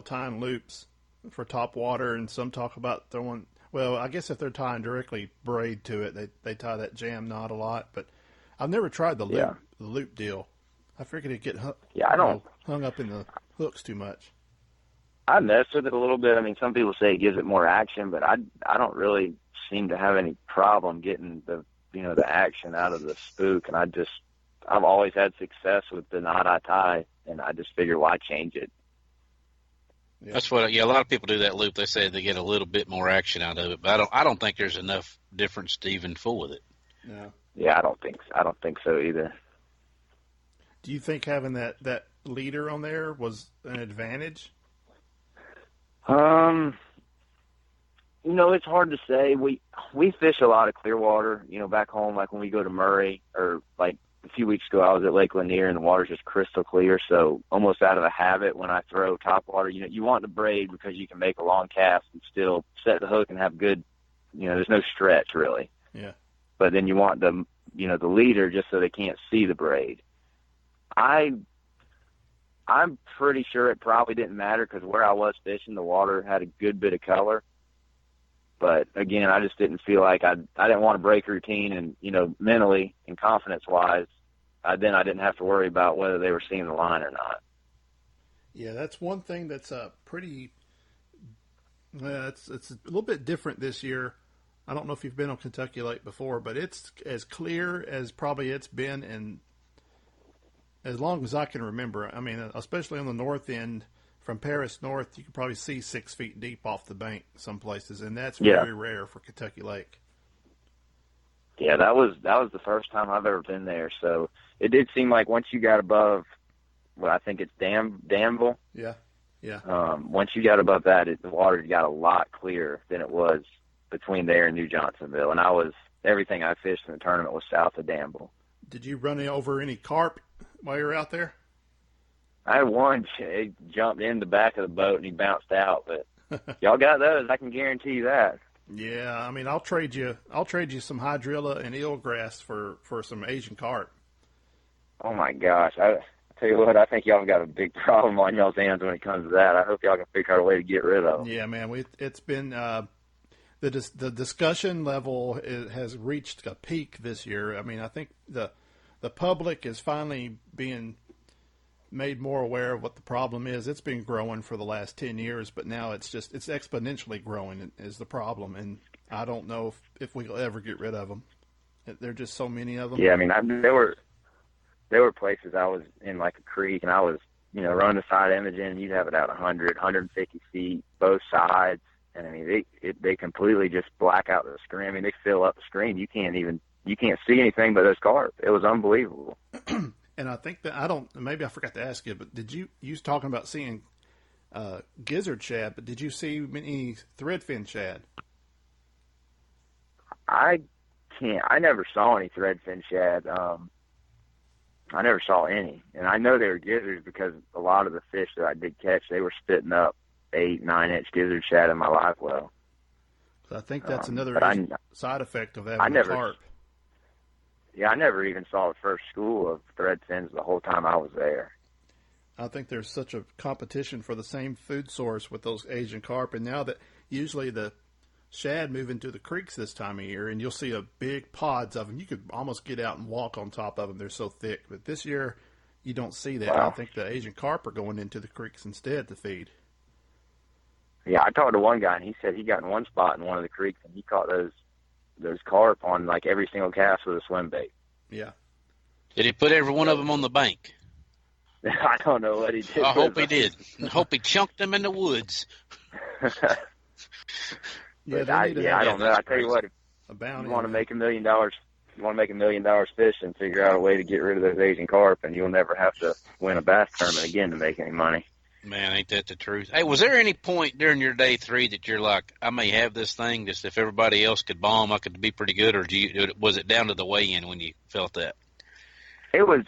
Speaker 4: tying loops for top water, and some talk about throwing. Well, I guess if they're tying directly braid to it, they tie that jam knot a lot. But I've never tried the loop deal. I figured it'd get hung up in the hooks too much.
Speaker 5: I messed with it a little bit. I mean, some people say it gives it more action, but I don't really seem to have any problem getting the action out of the spook. And I've always had success with the knot I tie, and I just figure why change it.
Speaker 3: Yeah. That's what. Yeah, a lot of people do that loop. They say they get a little bit more action out of it, but I don't think there's enough difference to even fool with it.
Speaker 4: No.
Speaker 5: Yeah, I don't think so either.
Speaker 4: Do you think having that leader on there was an advantage?
Speaker 5: It's hard to say. We fish a lot of clear water, back home, like when we go to Murray, or like a few weeks ago I was at Lake Lanier and the water's just crystal clear. So almost out of a habit, when I throw top water, you want to braid because you can make a long cast and still set the hook and have good, there's no stretch really.
Speaker 4: Yeah.
Speaker 5: But then you want the leader just so they can't see the braid. I'm pretty sure it probably didn't matter because where I was fishing, the water had a good bit of color. But again, I just didn't feel like I didn't want to break routine, and mentally and confidence wise, I didn't have to worry about whether they were seeing the line or not.
Speaker 4: Yeah, that's one thing that's pretty. It's a little bit different this year. I don't know if you've been on Kentucky Lake before, but it's as clear as probably it's been in as long as I can remember. I mean, especially on the north end, from Paris north, you can probably see 6 feet deep off the bank some places, and that's very rare for Kentucky Lake.
Speaker 5: Yeah, that was the first time I've ever been there. So it did seem like once you got above, I think it's Danville.
Speaker 4: Yeah.
Speaker 5: Once you got above that, the water got a lot clearer than it was between there and New Johnsonville. And everything I fished in the tournament was south of Danville.
Speaker 4: Did you run over any carp while you were out there?
Speaker 5: I had one. He jumped in the back of the boat and he bounced out. But y'all got those. I can guarantee you that.
Speaker 4: Yeah, I mean, I'll trade you some hydrilla and eelgrass for some Asian carp.
Speaker 5: Oh my gosh! I tell you what, I think y'all have got a big problem on y'all's hands when it comes to that. I hope y'all can figure out a way to get rid of them.
Speaker 4: Yeah, man, it's been the discussion level has reached a peak this year. I mean, I think the public is finally being made more aware of what the problem is. It's been growing for the last 10 years, but now it's exponentially growing is the problem. And I don't know if we'll ever get rid of them. There are just so many of them.
Speaker 5: Yeah, I mean, there were places I was in like a creek and I was, running the side imaging and you'd have it out 100, 150 feet, both sides. And I mean, they completely just black out the screen. I mean, they fill up the screen. You can't see anything but those carp. It was unbelievable.
Speaker 4: And I think that maybe I forgot to ask you, but you was talking about seeing gizzard shad, but did you see any threadfin shad?
Speaker 5: I never saw any threadfin shad. I never saw any. And I know they were gizzards because a lot of the fish that I did catch, they were spitting up 8-9 inch gizzard shad in my live well.
Speaker 4: So I think that's another side effect of having carp.
Speaker 5: Yeah, I never even saw the first school of threadfins the whole time I was there.
Speaker 4: I think there's such a competition for the same food source with those Asian carp, and now that usually the shad move into the creeks this time of year, and you'll see a big pods of them. You could almost get out and walk on top of them. They're so thick. But this year, you don't see that. Wow. I think the Asian carp are going into the creeks instead to feed.
Speaker 5: Yeah, I talked to one guy, and he said he got in one spot in one of the creeks, and he caught those carp on like every single cast with a swim bait.
Speaker 4: Yeah.
Speaker 3: Did he put every one of them on the bank?
Speaker 5: I don't know what he did.
Speaker 3: I hope he did. I hope he chunked them in the woods.
Speaker 5: I don't know. I tell you what, if you want to make $1 million, you want to make $1 million fishing, figure out a way to get rid of those Asian carp, and you'll never have to win a bass tournament again to make any money.
Speaker 3: Man, ain't that the truth? Hey, was there any point during your day 3 that you're like, I may have this thing, just if everybody else could bomb, I could be pretty good, or was it down to the weigh-in when you felt that?
Speaker 5: It was,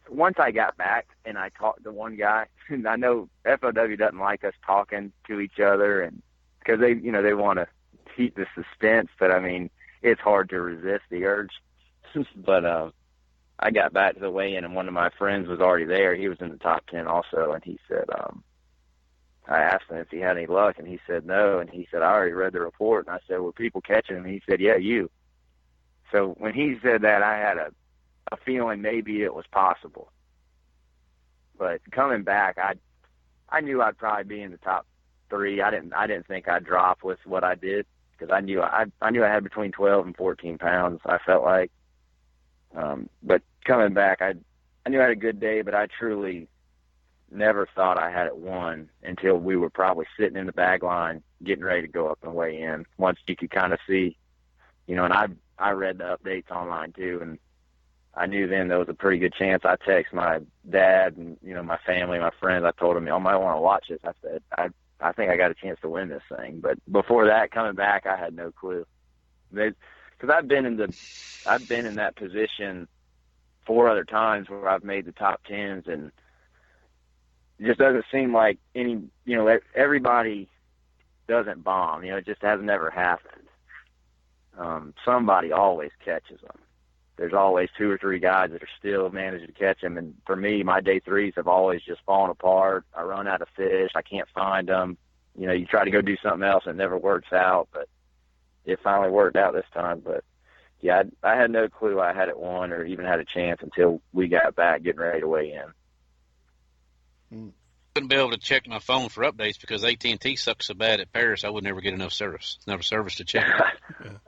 Speaker 5: once I got back and I talked to one guy, and I know FOW doesn't like us talking to each other, and because they want to keep the suspense, but I mean, it's hard to resist the urge. But I got back to the weigh-in, and one of my friends was already there. He was in the top 10 also, and he said, I asked him if he had any luck, and he said no, and he said, I already read the report, and I said, were people catching him? And he said, yeah, you. So when he said that, I had a feeling maybe it was possible. But coming back, I knew I'd probably be in the top 3. I didn't think I'd drop with what I did, because I knew I had between 12 and 14 pounds, I felt like. But coming back, I knew I had a good day, but I truly never thought I had it won until we were probably sitting in the bag line getting ready to go up and weigh in. Once you could kind of see, and I read the updates online too, and I knew then there was a pretty good chance. I text my dad and, my family, my friends. I told them, I might want to watch this. I said, I think I got a chance to win this thing. But before that, coming back, I had no clue. Because I've been in that position 4 other times where I've made the top 10s, and it just doesn't seem like everybody doesn't bomb. It just has never happened. Somebody always catches them. There's always 2 or 3 guys that are still managing to catch them. And for me, my day 3s have always just fallen apart. I run out of fish. I can't find them. You try to go do something else and it never works out. But it finally worked out this time. But yeah, I had no clue I had it won or even had a chance until we got back getting ready to weigh in.
Speaker 3: Wouldn't be able to check my phone for updates because AT&T sucks so bad at Paris. I would never get enough service. Never service to check.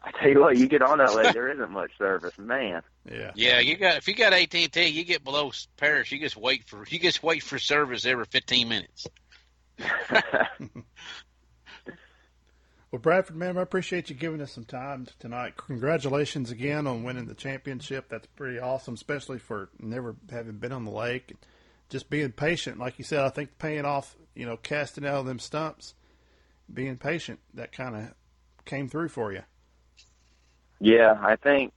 Speaker 5: I tell you what, you get on that lake, there isn't much service, man.
Speaker 4: Yeah.
Speaker 3: Yeah, if you got AT&T, you get below Paris. You just wait for service every 15 minutes.
Speaker 4: Well, Bradford, man, I appreciate you giving us some time tonight. Congratulations again on winning the championship. That's pretty awesome, especially for never having been on the lake. Just being patient, like you said, I think paying off, casting out of them stumps, being patient, that kind of came through for you.
Speaker 5: Yeah, I think,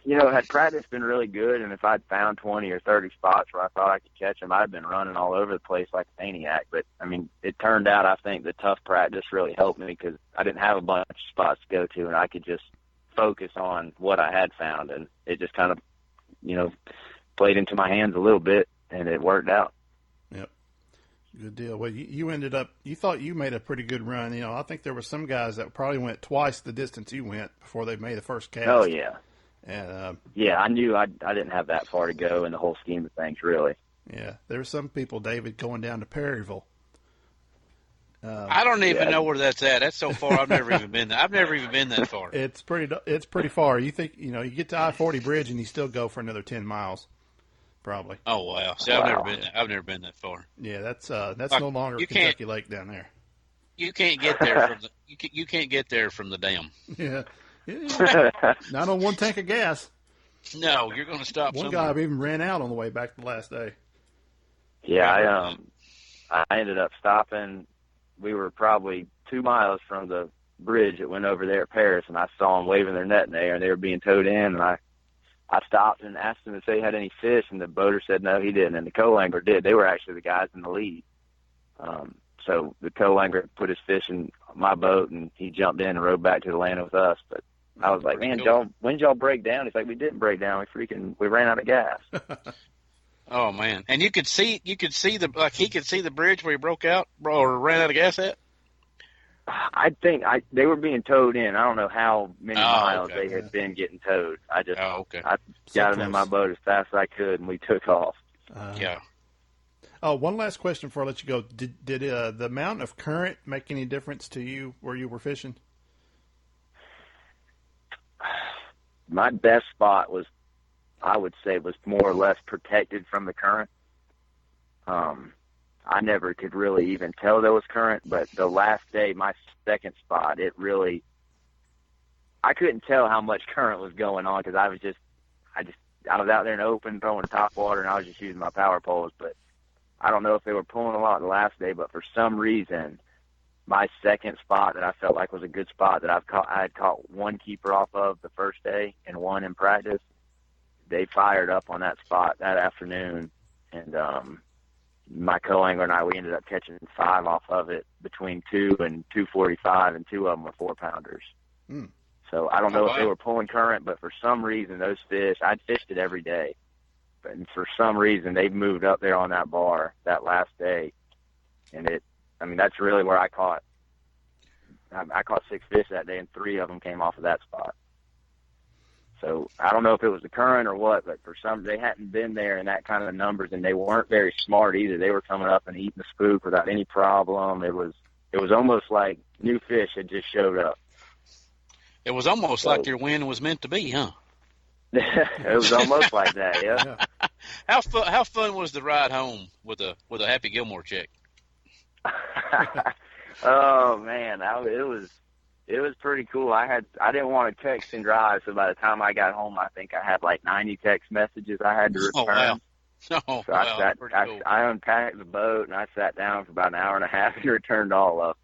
Speaker 5: had practice been really good, and if I'd found 20 or 30 spots where I thought I could catch them, I'd been running all over the place like a maniac. But, it turned out I think the tough practice really helped me because I didn't have a bunch of spots to go to, and I could just focus on what I had found, and it just kind of, played into my hands a little bit, and it worked out.
Speaker 4: Yep. Good deal. Well, you thought you made a pretty good run. I think there were some guys that probably went twice the distance you went before they made the first cast.
Speaker 5: Oh, yeah.
Speaker 4: And
Speaker 5: yeah, I knew I didn't have that far to go in the whole scheme of things, really.
Speaker 4: Yeah, there were some people, David, going down to Perryville.
Speaker 3: I don't even know where that's at. That's so far. I've never even been there. I've never even been that far.
Speaker 4: It's pretty far. You think you get to I-40 bridge and you still go for another 10 miles, probably.
Speaker 3: Oh wow! See, I've never been that far.
Speaker 4: Yeah, that's no longer Kentucky Lake down there.
Speaker 3: You can't get there from you can't get there from the dam.
Speaker 4: Yeah. Not on one tank of gas.
Speaker 3: No, you're going to stop.
Speaker 4: One guy even ran out on the way back the last day.
Speaker 5: Yeah, I ended up stopping. We were probably 2 miles from the bridge that went over there at Paris, and I saw them waving their net in the air, and they were being towed in, and I stopped and asked them if they had any fish, and the boater said no, he didn't, and the co-angler did. They were actually the guys in the lead. So the co-angler put his fish in my boat, and he jumped in and rowed back to the land with us. But I was like, man, when did y'all break down? He's like, we didn't break down. We ran out of gas.
Speaker 3: Oh man! And he could see the bridge where he broke out or ran out of gas at.
Speaker 5: I think they were being towed in. I don't know how many miles they had been getting towed. I got them in my boat as fast as I could, and we took off.
Speaker 3: Yeah.
Speaker 4: Oh, one last question before I let you go. Did the amount of current make any difference to you where you were fishing?
Speaker 5: My best spot was, I would say, was more or less protected from the current. I never could really even tell there was current, but the last day, my second spot, I couldn't tell how much current was going on because I was out there in the open throwing top water, and I was just using my power poles. But I don't know if they were pulling a lot the last day, but for some reason, my second spot that I felt like was a good spot that I had caught one keeper off of the first day and one in practice. They fired up on that spot that afternoon, and my co-angler and I, we ended up catching 5 off of it between 2 and 245, and 2 of them were 4-pounders. So I don't know if they were pulling current, but for some reason those fish, I'd fished it every day, but for some reason they've moved up there on that bar that last day, and that's really where I caught 6 fish that day, and 3 of them came off of that spot. So I don't know if it was the current or what, but they hadn't been there in that kind of numbers, and they weren't very smart either. They were coming up and eating the spook without any problem. It was almost like new fish had just showed up.
Speaker 3: It was almost like their win was meant to be, huh?
Speaker 5: It was almost like that, yeah.
Speaker 3: How fun was the ride home with a Happy Gilmore check?
Speaker 5: Oh man, it was pretty cool. I didn't want to text and drive, so by the time I got home, I think I had like 90 text messages I had to return.
Speaker 3: Oh wow!
Speaker 5: I unpacked the boat and I sat down for about an hour and a half and returned all of them.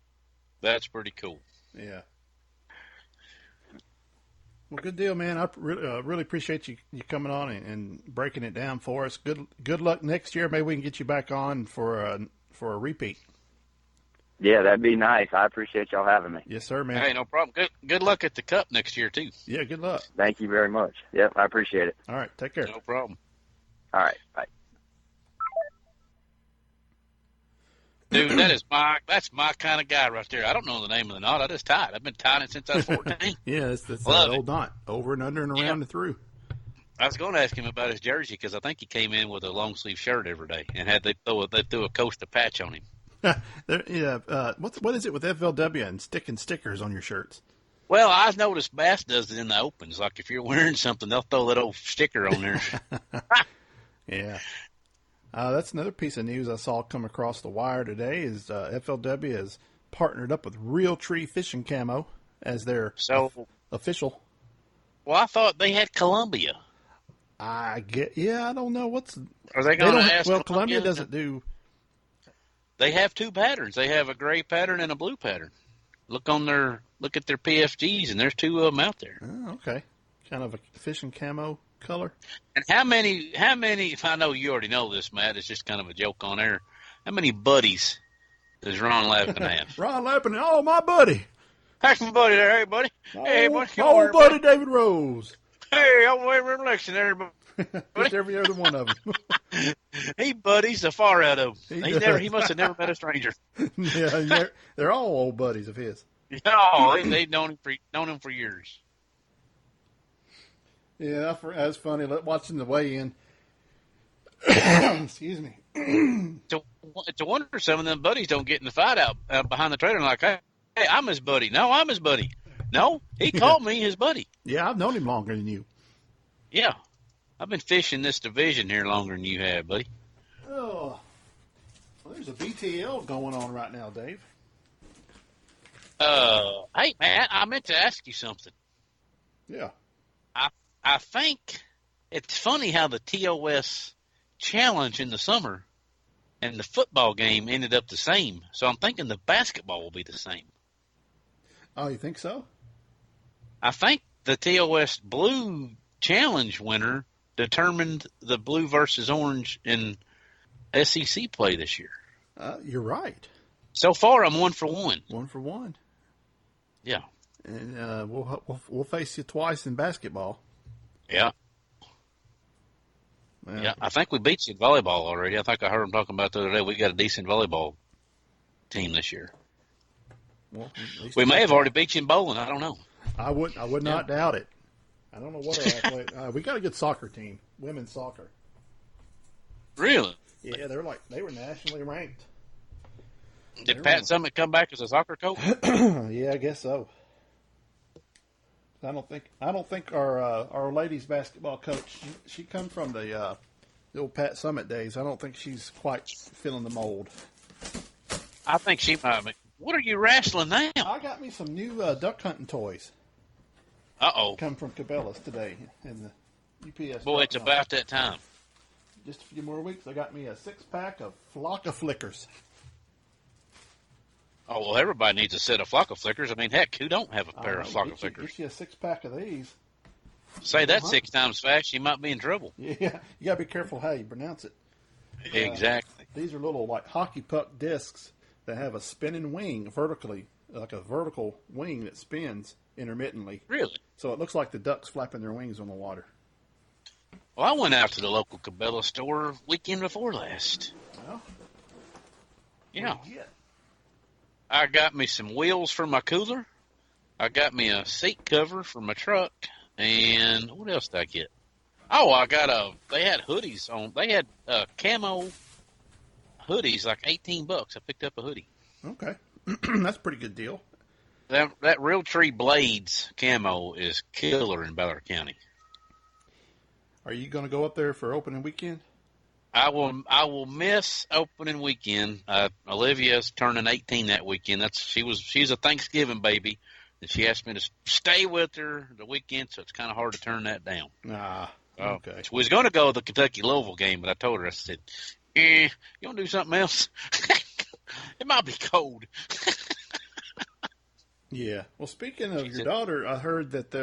Speaker 3: That's pretty cool.
Speaker 4: Yeah. Well, good deal, man. I really appreciate you coming on and breaking it down for us. Good luck next year. Maybe we can get you back on for a repeat.
Speaker 5: Yeah, that'd be nice. I appreciate y'all having me.
Speaker 4: Yes, sir, man.
Speaker 3: Hey, no problem. Good luck at the Cup next year, too.
Speaker 4: Yeah, good luck.
Speaker 5: Thank you very much. Yep, I appreciate it.
Speaker 4: All right, take care.
Speaker 3: No problem.
Speaker 5: All right, bye.
Speaker 3: Dude, that's my kind of guy right there. I don't know the name of the knot. I just tie it. I've been tying it since I was 14.
Speaker 4: Yeah, that's that
Speaker 3: Love
Speaker 4: old knot. Over and under and around and through.
Speaker 3: I was going to ask him about his jersey because I think he came in with a long sleeve shirt every day and they threw a Costa patch on him.
Speaker 4: What is it with FLW and sticking stickers on your shirts?
Speaker 3: Well, I've noticed Bass does it in the opens. Like if you're wearing something, they'll throw that old sticker on there.
Speaker 4: Yeah. That's another piece of news I saw come across the wire today is FLW has partnered up with Real Tree Fishing Camo as their official.
Speaker 3: Well, I thought they had Columbia.
Speaker 4: I don't know
Speaker 3: Are they going to ask?
Speaker 4: Well, Columbia doesn't do.
Speaker 3: They have two patterns. They have a gray pattern and a blue pattern. Look at their PFGs, and there's two of them out there.
Speaker 4: Oh, okay. Kind of a fishing camo color.
Speaker 3: And how many, I know you already know this, Matt, it's just kind of a joke on air. How many buddies does Ron Lappin have?
Speaker 4: Ron Lappin, my buddy.
Speaker 3: That's my buddy there. Hey, buddy. Hey, buddy.
Speaker 4: My old buddy, David Rose.
Speaker 3: Hey, all the way from Lexington there, buddy.
Speaker 4: Just every other one of them.
Speaker 3: He buddies the far out of him. He must have never met a stranger.
Speaker 4: Yeah, they're all old buddies of his.
Speaker 3: Oh, they've known him for years.
Speaker 4: Yeah, that's funny. Watching the weigh-in. Excuse me.
Speaker 3: To wonder some of them buddies don't get in the fight out behind the trailer and like, hey, I'm his buddy. No, I'm his buddy. No, he called me his buddy.
Speaker 4: Yeah, I've known him longer than you.
Speaker 3: Yeah. I've been fishing this division here longer than you have, buddy.
Speaker 4: Oh. Well, there's a BTL going on right now, Dave.
Speaker 3: Hey, Matt, I meant to ask you something.
Speaker 4: Yeah.
Speaker 3: I think it's funny how the TOS challenge in the summer and the football game ended up the same. So I'm thinking the basketball will be the same.
Speaker 4: Oh, you think so?
Speaker 3: I think the TOS blue challenge winner determined the blue versus orange in SEC play this year.
Speaker 4: You're right.
Speaker 3: So far, I'm 1 for 1.
Speaker 4: 1 for 1.
Speaker 3: Yeah.
Speaker 4: And we'll face you twice in basketball.
Speaker 3: Yeah.
Speaker 4: Well,
Speaker 3: yeah, I think we beat you in volleyball already. I think I heard them talking about the other day. We got a decent volleyball team this year.
Speaker 4: Well,
Speaker 3: we may have already beat you in bowling. I don't know.
Speaker 4: I would not doubt it. I don't know what our athletic. We got a good soccer team, women's soccer.
Speaker 3: Really?
Speaker 4: Yeah, they were nationally ranked.
Speaker 3: Did Pat Summitt come back as a soccer coach?
Speaker 4: Yeah, I guess so. I don't think our ladies basketball coach. She come from the old Pat Summitt days. I don't think she's quite filling the mold.
Speaker 3: I think she might be. What are you wrestling now?
Speaker 4: I got me some new duck hunting toys.
Speaker 3: Uh-oh.
Speaker 4: Come from Cabela's today in the UPS.
Speaker 3: Boy, it's about that time.
Speaker 4: Just a few more weeks. I got me a 6-pack of flock of flickers.
Speaker 3: Oh, well, everybody needs a set of flock of flickers. I mean, heck, who don't have a pair of flock of flickers?
Speaker 4: Get you a 6-pack of these.
Speaker 3: Say that 6 times fast, you might be in trouble.
Speaker 4: Yeah, you got to be careful how you pronounce it.
Speaker 3: Exactly.
Speaker 4: These are little, like, hockey puck discs that have a spinning wing vertically, like a vertical wing that spins intermittently.
Speaker 3: Really?
Speaker 4: So it looks like the ducks flapping their wings on the water.
Speaker 3: Well, I went out to the local Cabela store weekend before last.
Speaker 4: Well,
Speaker 3: yeah.
Speaker 4: What did you get?
Speaker 3: I got me some wheels for my cooler. I got me a seat cover for my truck. And what else did I get? Oh, they had hoodies on. They had camo hoodies, like $18. I picked up a hoodie.
Speaker 4: Okay. That's a pretty good deal.
Speaker 3: That Real Tree Blades camo is killer in Ballard County.
Speaker 4: Are you going to go up there for opening weekend?
Speaker 3: I will miss opening weekend. Olivia's turning 18 that weekend. She's a Thanksgiving baby, and she asked me to stay with her the weekend, so it's kind of hard to turn that down.
Speaker 4: Okay.
Speaker 3: We was going to go to the Kentucky-Louisville game, but I told her, I said, you want to do something else? It might be cold.
Speaker 4: Yeah. Well, speaking of your daughter, I heard that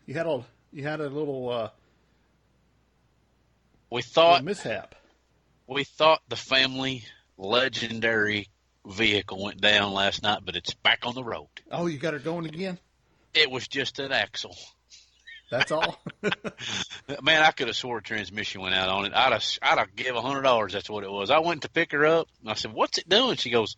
Speaker 4: you had a little mishap.
Speaker 3: We thought the family legendary vehicle went down last night, but it's back on the road.
Speaker 4: Oh, you got her going again?
Speaker 3: It was just an axle.
Speaker 4: That's all.
Speaker 3: Man, I could have swore a transmission went out on it. I'd have give $100. That's what it was. I went to pick her up, and I said, "What's it doing?" She goes,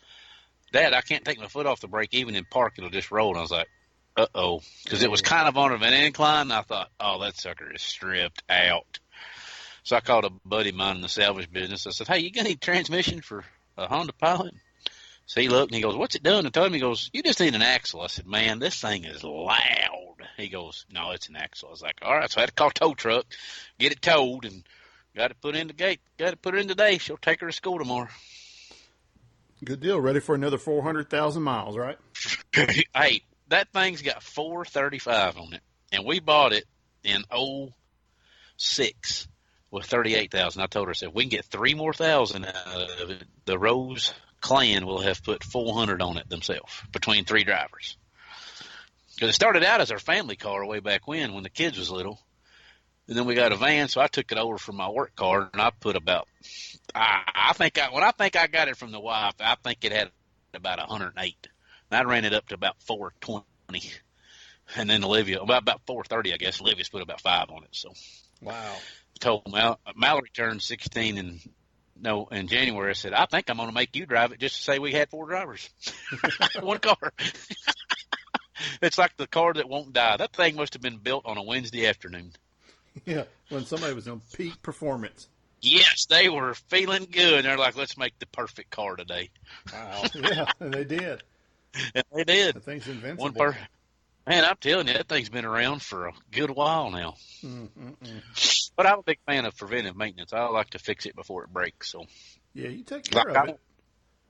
Speaker 3: "Dad, I can't take my foot off the brake. Even in park, it'll just roll." And I was like, "Uh-oh," because it was kind of on an incline. And I thought, "Oh, that sucker is stripped out." So I called a buddy of mine in the salvage business. I said, "Hey, you got any transmission for a Honda Pilot?" So he looked and he goes, "What's it doing?" I told him, he goes, "You just need an axle." I said, "Man, this thing is loud." He goes, "No, it's an axle." I was like, "All right." So I had to call a tow truck, get it towed, and got it put in the gate. Got it put in today. She'll take her to school tomorrow.
Speaker 4: Good deal. Ready for another 400,000 miles, right?
Speaker 3: Hey, that thing's got 435 on it, and we bought it in 2006 with 38,000. I told her, I said, we can get 3 more thousand out of it. The Rose clan will have put 400 on it themselves between 3 drivers. Because it started out as our family car way back when the kids was little. And then we got a van, so I took it over from my work car, and I put about, I think I got it from the wife, I think it had about 108. And I ran it up to about 420. And then Olivia, about 430, I guess. Olivia's put about 5 on it. So,
Speaker 4: wow.
Speaker 3: Told Mallory turned 16 in January. I said, I think I'm going to make you drive it just to say we had 4 drivers. One car. It's like the car that won't die. That thing must have been built on a Wednesday afternoon.
Speaker 4: Yeah, when somebody was on peak performance.
Speaker 3: Yes, they were feeling good. They're like, let's make the perfect car today.
Speaker 4: Wow. Yeah, and they did.
Speaker 3: And they did.
Speaker 4: The thing's invincible.
Speaker 3: Man, I'm telling you, that thing's been around for a good while now. But I'm a big fan of preventive maintenance. I like to fix it before it breaks. So
Speaker 4: yeah, you take care of it.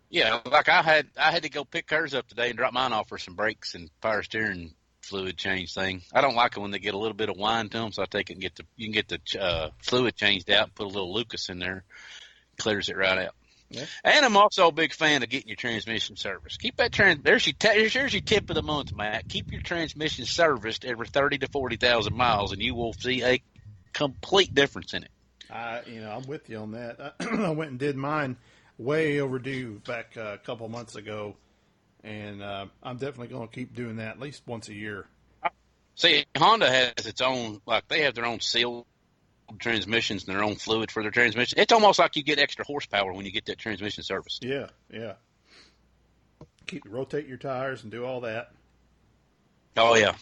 Speaker 3: Yeah, like I had to go pick hers up today and drop mine off for some brakes and power steering fluid change thing. I don't like it when they get a little bit of wine to them, so I take it and you can get the fluid changed out and put a little Lucas in there, clears it right out. Yeah. And I'm also a big fan of getting your transmission serviced. Keep that there's your tip of the month, Matt. Keep your transmission serviced every 30 to 40,000 miles, and you will see a complete difference in it.
Speaker 4: I'm with you on that. I went and did mine way overdue back a couple months ago, and I'm definitely going to keep doing that at least once a year.
Speaker 3: See, Honda has its own, like they have their own sealed transmissions and their own fluid for their transmission. It's almost like you get extra horsepower when you get that transmission serviced.
Speaker 4: Yeah. Rotate your tires and do all that.
Speaker 3: Oh yeah.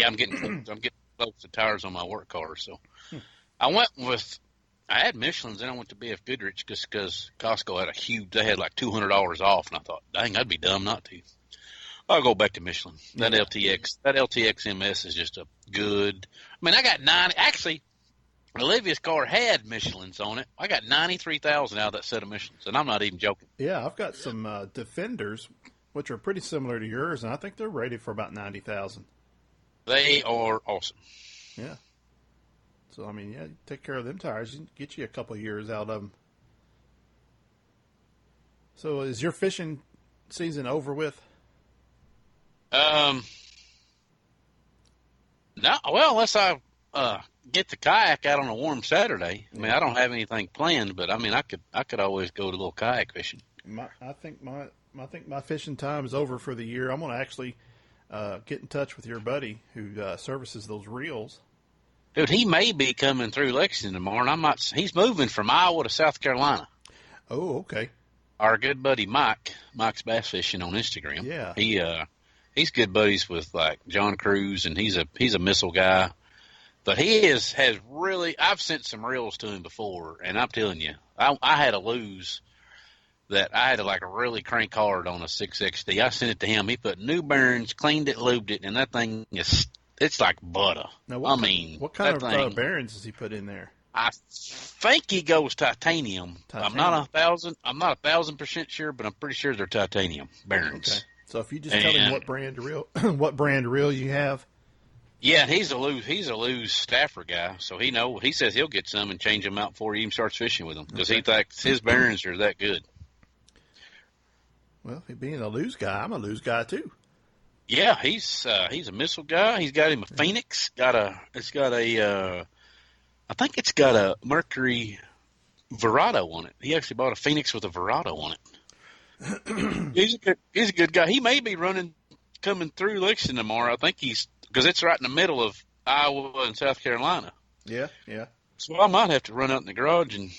Speaker 3: I'm getting close to tires on my work car. So I had Michelin's, and I went to BF Goodrich just because Costco had they had like $200 off, and I thought, dang, I'd be dumb not to. I'll go back to Michelin. That LTX MS is just a good. I mean, I got 90. Actually, Olivia's car had Michelin's on it. I got 93,000 out of that set of Michelin's, and I'm not even joking.
Speaker 4: Yeah, I've got some Defenders, which are pretty similar to yours, and I think they're rated for about 90,000.
Speaker 3: They are awesome.
Speaker 4: Yeah. So, I mean, yeah, you take care of them tires. You can get you a couple of years out of them. So, is your fishing season over with?
Speaker 3: No. Well, unless I get the kayak out on a warm Saturday. I mean, I don't have anything planned, but I mean, I could always go to a little kayak fishing.
Speaker 4: I think my fishing time is over for the year. I'm going to actually get in touch with your buddy who services those reels.
Speaker 3: Dude, he may be coming through Lexington tomorrow, and he's moving from Iowa to South Carolina.
Speaker 4: Oh, okay.
Speaker 3: Our good buddy Mike's Bass Fishing on Instagram.
Speaker 4: Yeah.
Speaker 3: He's good buddies with like John Cruz, and he's a missile guy. But he has really, I've sent some reels to him before, and I'm telling you, I had a lose that I had to like really crank hard on a 6XD. I sent it to him. He put new bearings, cleaned it, lubed it, and that thing it's like butter.
Speaker 4: Now, what kind of bearings does he put in there?
Speaker 3: I think he goes titanium. I'm not 1,000% sure, but I'm pretty sure they're titanium bearings.
Speaker 4: Okay. So if you just tell him what brand reel you have.
Speaker 3: Yeah, he's a loose Stafford guy, so he says he'll get some and change them out before he even starts fishing with them because he thinks his bearings are that good.
Speaker 4: Well, being a loose guy, I'm a loose guy too.
Speaker 3: Yeah, he's a missile guy. He's got him a Phoenix. I think it's got a Mercury Verado on it. He actually bought a Phoenix with a Verado on it. He's a good guy. He may be coming through Lexington tomorrow. I think he's because it's right in the middle of Iowa and South Carolina.
Speaker 4: Yeah, yeah.
Speaker 3: So I might have to run out in the garage and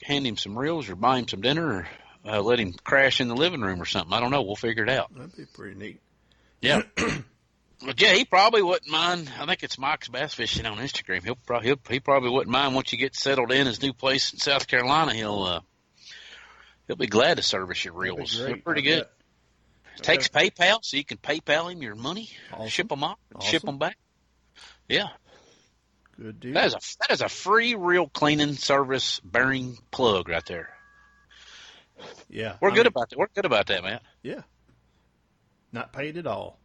Speaker 3: hand him some reels or buy him some dinner or let him crash in the living room or something. I don't know. We'll figure it out.
Speaker 4: That'd be pretty neat.
Speaker 3: Yeah. But yeah, he probably wouldn't mind. I think it's Mike's Bass Fishing on Instagram. He probably wouldn't mind once you get settled in his new place in South Carolina. He'll be glad to service your reels. They're pretty good. Takes PayPal, so you can PayPal him your money, ship them off, and ship them back. Yeah.
Speaker 4: Good deal.
Speaker 3: That is a free reel cleaning service bearing plug right there.
Speaker 4: Yeah.
Speaker 3: We're good about that. We're good about that, Matt.
Speaker 4: Yeah. Not paid at all.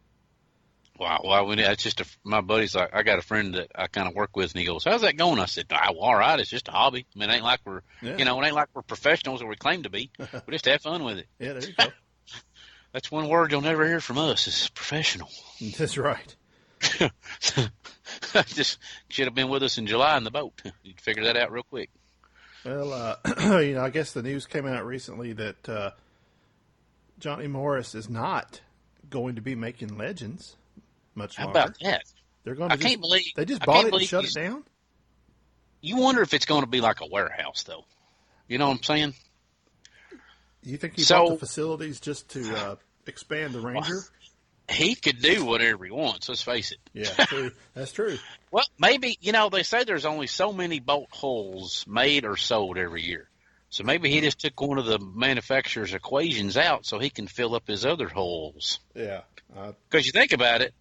Speaker 3: Wow. Well, that's just my buddy's like, I got a friend that I kind of work with, and he goes, "How's that going?" I said, well, all right. It's just a hobby. I mean, it ain't like we're, it ain't like we're professionals or we claim to be. We just have fun with it.
Speaker 4: Yeah, there you go.
Speaker 3: That's one word you'll never hear from us is professional.
Speaker 4: That's right.
Speaker 3: Just should have been with us in July in the boat. You'd figure that out real quick.
Speaker 4: Well, I guess the news came out recently that Johnny Morris is not going to be making Legends much longer.
Speaker 3: How about that?
Speaker 4: They're going to.
Speaker 3: I can't believe
Speaker 4: they just bought it and shut it down.
Speaker 3: You wonder if it's going to be like a warehouse, though. You know what I'm saying?
Speaker 4: You think he bought the facilities just to expand the Ranger?
Speaker 3: He could do whatever he wants, let's face it.
Speaker 4: Yeah, true. That's true.
Speaker 3: Well, maybe, they say there's only so many boat hulls made or sold every year. So maybe he just took one of the manufacturer's equations out so he can fill up his other holes.
Speaker 4: Yeah.
Speaker 3: Because you think about it,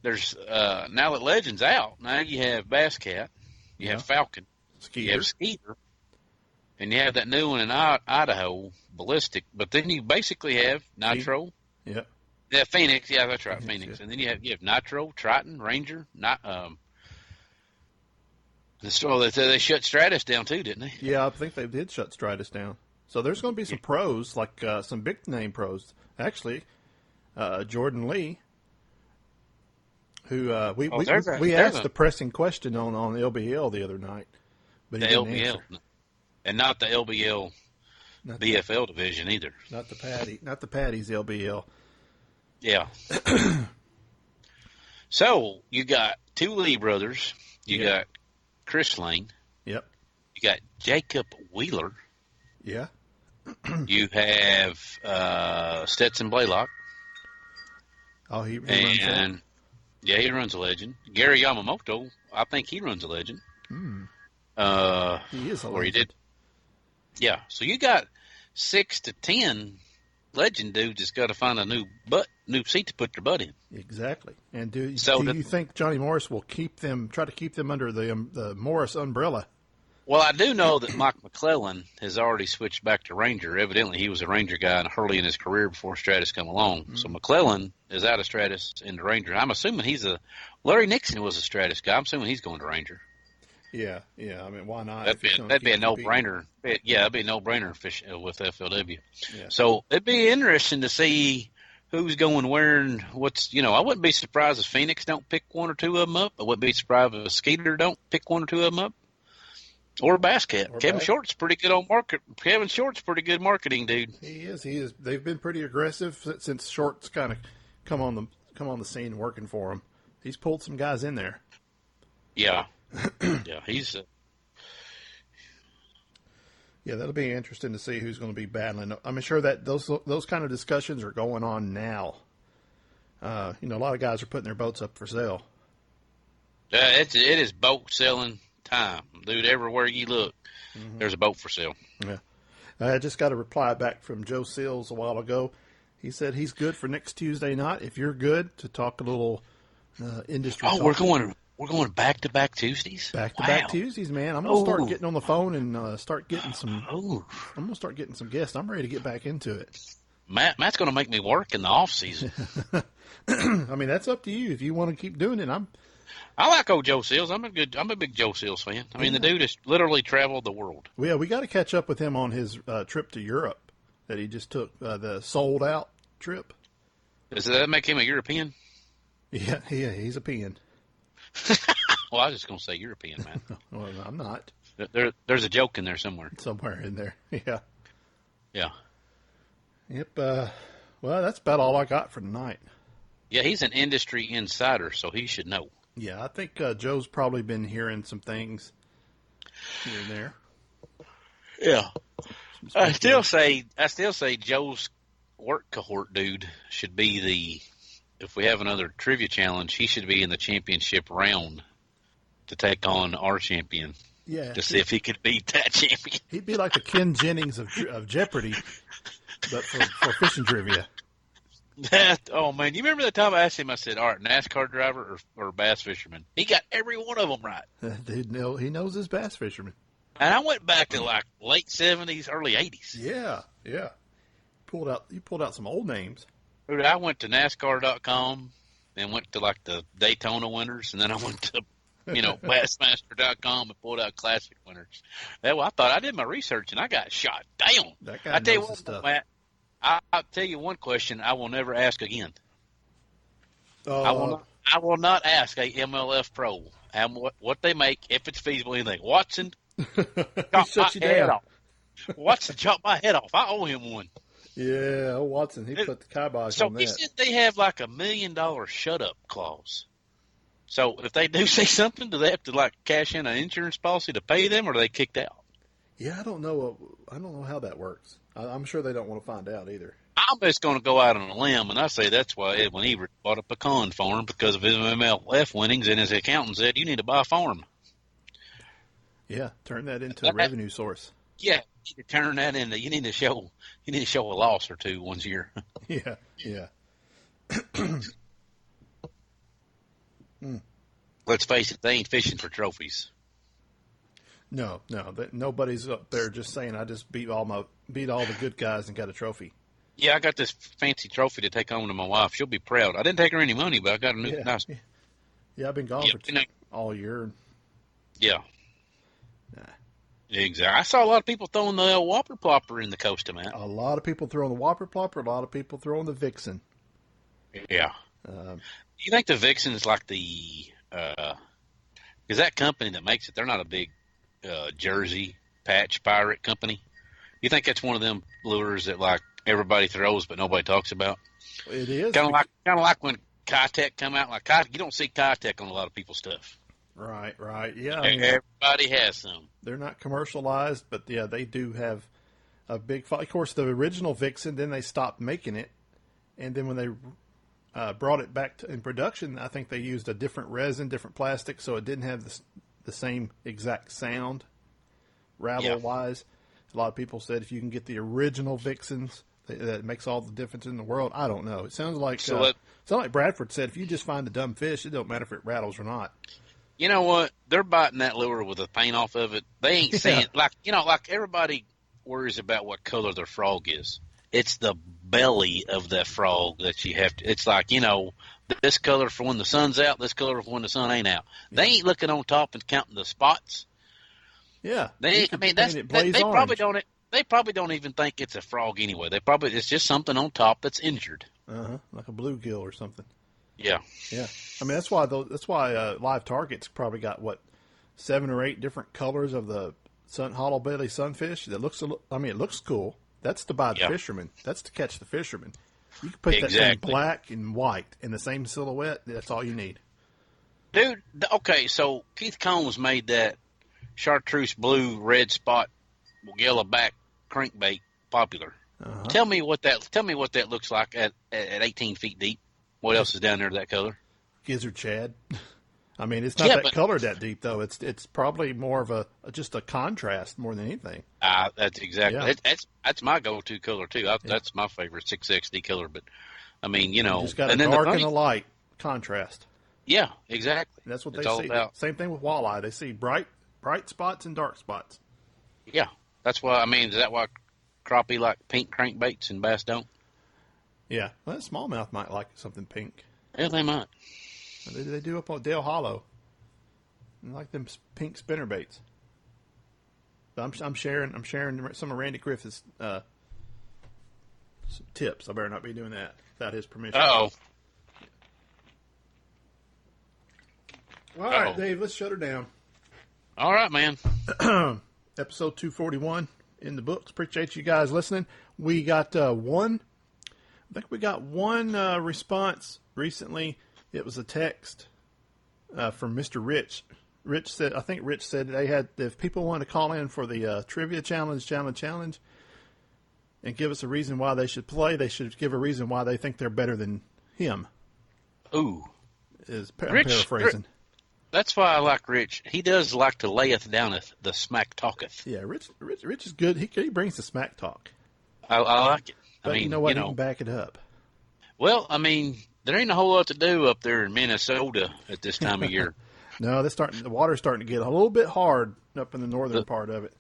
Speaker 3: there's now that Legend's out, now you have Bass Cat, you have Falcon, you have Skeeter, and you have that new one in Idaho, Ballistic. But then you basically have Nitro.
Speaker 4: Yeah.
Speaker 3: Yeah, Phoenix. Yeah, that's right, Phoenix. Yeah. And then you have Nitro, Triton, Ranger. They shut Stratus down too, didn't they?
Speaker 4: Yeah, I think they did shut Stratus down. So there's going to be some pros, like some big name pros. Actually, Jordan Lee, who we asked the pressing question on LBL the other night, but he didn't answer.
Speaker 3: And not the LBL BFL division either.
Speaker 4: Not the Patty's LBL.
Speaker 3: Yeah. So you got two Lee brothers. You got Chris Lane.
Speaker 4: Yep.
Speaker 3: You got Jacob Wheeler.
Speaker 4: Yeah.
Speaker 3: You have Stetson Blaylock.
Speaker 4: Oh, he runs that.
Speaker 3: Yeah, he runs a Legend. Gary Yamamoto, I think he runs a Legend.
Speaker 4: He is a Legend.
Speaker 3: He did. Yeah, so you got 6 to 10 Legend dudes that's got to find a new seat to put their butt in.
Speaker 4: Exactly. And do you think Johnny Morris will try to keep them under the Morris umbrella?
Speaker 3: Well, I do know that Mike McClellan has already switched back to Ranger. Evidently, he was a Ranger guy early in his career before Stratus come along. Mm-hmm. So McClellan is out of Stratus into Ranger. I'm assuming Larry Nixon was a Stratus guy. I'm assuming he's going to Ranger.
Speaker 4: Yeah. I mean, why not?
Speaker 3: That'd be a no-brainer. Yeah, that'd be a no-brainer with FLW.
Speaker 4: Yeah.
Speaker 3: So it'd be interesting to see who's going where and what's. I wouldn't be surprised if Phoenix don't pick one or two of them up. I wouldn't be surprised if Skeeter don't pick one or two of them up. Or Bass Cat. Kevin Short's pretty good on market. Kevin Short's pretty good marketing dude.
Speaker 4: He is. They've been pretty aggressive since Short's kind of come on the scene working for him. He's pulled some guys in there.
Speaker 3: Yeah. Yeah, he's.
Speaker 4: Yeah, that'll be interesting to see who's going to be battling. I'm sure that those kind of discussions are going on now. A lot of guys are putting their boats up for sale.
Speaker 3: It is boat selling time, dude. Everywhere you look, there's a boat for sale.
Speaker 4: Yeah, I just got a reply back from Joe Sills a while ago. He said he's good for next Tuesday night if you're good to talk a little industry.
Speaker 3: Oh, we're going back-to-back Tuesdays?
Speaker 4: Back-to-back Tuesdays, man. I'm going to start getting on the phone and start getting some I'm going to start getting some guests. I'm ready to get back into it.
Speaker 3: Matt's going to make me work in the off-season.
Speaker 4: I mean, that's up to you. If you want to keep doing it,
Speaker 3: I like old Joe Sills. I'm a big Joe Sills fan. I mean, the dude has literally traveled the world.
Speaker 4: Well, yeah, we got to catch up with him on his trip to Europe that he just took, the sold-out trip.
Speaker 3: Does that make him a European?
Speaker 4: Yeah, he's a peon.
Speaker 3: Well, I was just going to say European, man.
Speaker 4: Well, I'm not.
Speaker 3: There's a joke in there somewhere.
Speaker 4: Somewhere in there, yeah.
Speaker 3: Yeah.
Speaker 4: Yep. Well, that's about all I got for tonight.
Speaker 3: Yeah, he's an industry insider, so he should know.
Speaker 4: Yeah, I think Joe's probably been hearing some things here and there.
Speaker 3: Yeah. I still say Joe's work cohort dude should be if we have another trivia challenge, he should be in the championship round to take on our champion.
Speaker 4: Yeah.
Speaker 3: To see if he could beat that champion.
Speaker 4: He'd be like the Ken Jennings of Jeopardy, but for fishing trivia.
Speaker 3: Oh, man. You remember the time I asked him, I said, all right, NASCAR driver or bass fisherman? He got every one of them right.
Speaker 4: He knows his bass fisherman.
Speaker 3: And I went back to like late 70s, early 80s.
Speaker 4: Yeah. You pulled out some old names.
Speaker 3: Dude, I went to NASCAR.com and went to like the Daytona winners, and then I went to, Bassmaster.com and pulled out classic winners. Well, I thought I did my research and I got shot down.
Speaker 4: That guy knows his stuff.
Speaker 3: Matt, I'll tell you one question I will never ask again. I will not ask a MLF pro what they make, if it's feasible, anything. Watson, chop my head off. Watson chopped my head off. I owe him one.
Speaker 4: Yeah, Watson, he put the kibosh on that. So
Speaker 3: he said they have like $1 million shut-up clause. So if they do say something, do they have to like cash in an insurance policy to pay them, or are they kicked out?
Speaker 4: Yeah, I don't know. I don't know how that works. I'm sure they don't want to find out either.
Speaker 3: I'm just going to go out on a limb, and I say that's why Edwin Everett bought a pecan farm, because of his MLF winnings, and his accountant said, you need to buy a farm.
Speaker 4: Yeah, turn that into a revenue source.
Speaker 3: Yeah, you turn that into, you need to show a loss or two once a year.
Speaker 4: Yeah.
Speaker 3: Let's face it, they ain't fishing for trophies.
Speaker 4: No, nobody's up there just saying I just beat all the good guys and got a trophy.
Speaker 3: Yeah, I got this fancy trophy to take home to my wife. She'll be proud. I didn't take her any money, but I got a new nice.
Speaker 4: Yeah, I've been gone for all year.
Speaker 3: Yeah. Nah. Exactly. I saw a lot of people throwing the whopper plopper in the Costa, man.
Speaker 4: A lot of people throwing the whopper plopper. A lot of people throwing the vixen.
Speaker 3: Yeah. You think the vixen's like the is that company that makes it? They're not a big Jersey patch pirate company. You think that's one of them lures that like everybody throws but nobody talks about?
Speaker 4: It is
Speaker 3: kind of like when Kitech come out. Like you don't see Kitech on a lot of people's stuff.
Speaker 4: Right. Yeah,
Speaker 3: everybody has some.
Speaker 4: They're not commercialized, but yeah, they do have a big fight. Of course, the original Vixen, then they stopped making it, and then when they brought it back in production, I think they used a different resin, different plastic, so it didn't have the same exact sound, rattle-wise. A lot of people said if you can get the original Vixens, that makes all the difference in the world. I don't know. It sounds like Bradford said, if you just find a dumb fish, it don't matter if it rattles or not.
Speaker 3: You know what? They're biting that lure with the paint off of it. They ain't saying like everybody worries about what color their frog is. It's the belly of that frog that you have to. It's like, this color for when the sun's out, this color for when the sun ain't out. They ain't looking on top and counting the spots.
Speaker 4: Yeah,
Speaker 3: they probably don't. They probably don't even think it's a frog anyway. It's just something on top that's injured.
Speaker 4: Like a bluegill or something.
Speaker 3: Yeah.
Speaker 4: I mean, that's why Live Target's probably got 7 or 8 different colors of the hollow belly sunfish. That it looks cool. That's to buy the fisherman. That's to catch the fisherman. You can put that thing black and white in the same silhouette. That's all you need.
Speaker 3: Dude, okay, so Keith Combs made that chartreuse blue red spot yellow back crankbait popular. Tell me what that looks like at 18 feet deep. What else is down there that color?
Speaker 4: Gizzard shad. I mean, it's not color that deep though. It's probably more of just a contrast more than anything.
Speaker 3: That's exactly. Yeah. That's my go-to color too. That's my favorite 6XD color. But I mean, you just
Speaker 4: got a dark and a light contrast.
Speaker 3: Yeah, exactly.
Speaker 4: And that's what they see. Same thing with walleye. They see bright spots and dark spots.
Speaker 3: Yeah, that's why. I mean, is that why crappie like pink crankbaits and bass don't?
Speaker 4: Yeah, well, smallmouth might like something pink.
Speaker 3: Yeah, they might.
Speaker 4: They do up on Dale Hollow. I like them pink spinnerbaits. But I'm sharing some of Randy Griffith's tips. I better not be doing that without his permission.
Speaker 3: Uh-oh.
Speaker 4: All right, Dave, let's shut her down.
Speaker 3: All right, man.
Speaker 4: Episode 241 in the books. Appreciate you guys listening. We got one response recently. It was a text from Mr. Rich. Rich said they had, if people want to call in for the trivia challenge, and give us a reason why they should play, they should give a reason why they think they're better than him.
Speaker 3: Ooh.
Speaker 4: I'm
Speaker 3: Rich,
Speaker 4: paraphrasing.
Speaker 3: That's why I like Rich. He does like to layeth downeth the smack talketh.
Speaker 4: Yeah, Rich is good. He brings the smack talk.
Speaker 3: I like it.
Speaker 4: But
Speaker 3: I mean,
Speaker 4: you know what? He can back it up.
Speaker 3: Well, I mean, there ain't a whole lot to do up there in Minnesota at this time of year.
Speaker 4: No, the water's starting to get a little bit hard up in the northern part of it.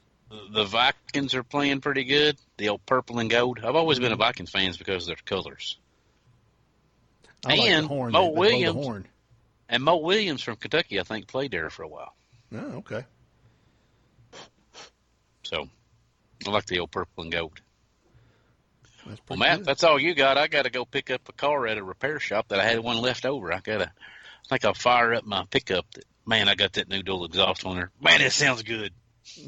Speaker 3: The Vikings are playing pretty good. The old purple and gold. I've always been a Vikings fan because of their colors.
Speaker 4: I like the horn.
Speaker 3: Mo Williams. And Mo Williams from Kentucky, I think, played there for a while.
Speaker 4: Oh, okay.
Speaker 3: So, I like the old purple and gold.
Speaker 4: Well,
Speaker 3: Matt,
Speaker 4: good.
Speaker 3: that's all you got. I got to go pick up a car at a repair shop that I had one left over. I think I'll fire up my pickup. Man, I got that new dual exhaust on there. Man, it sounds good.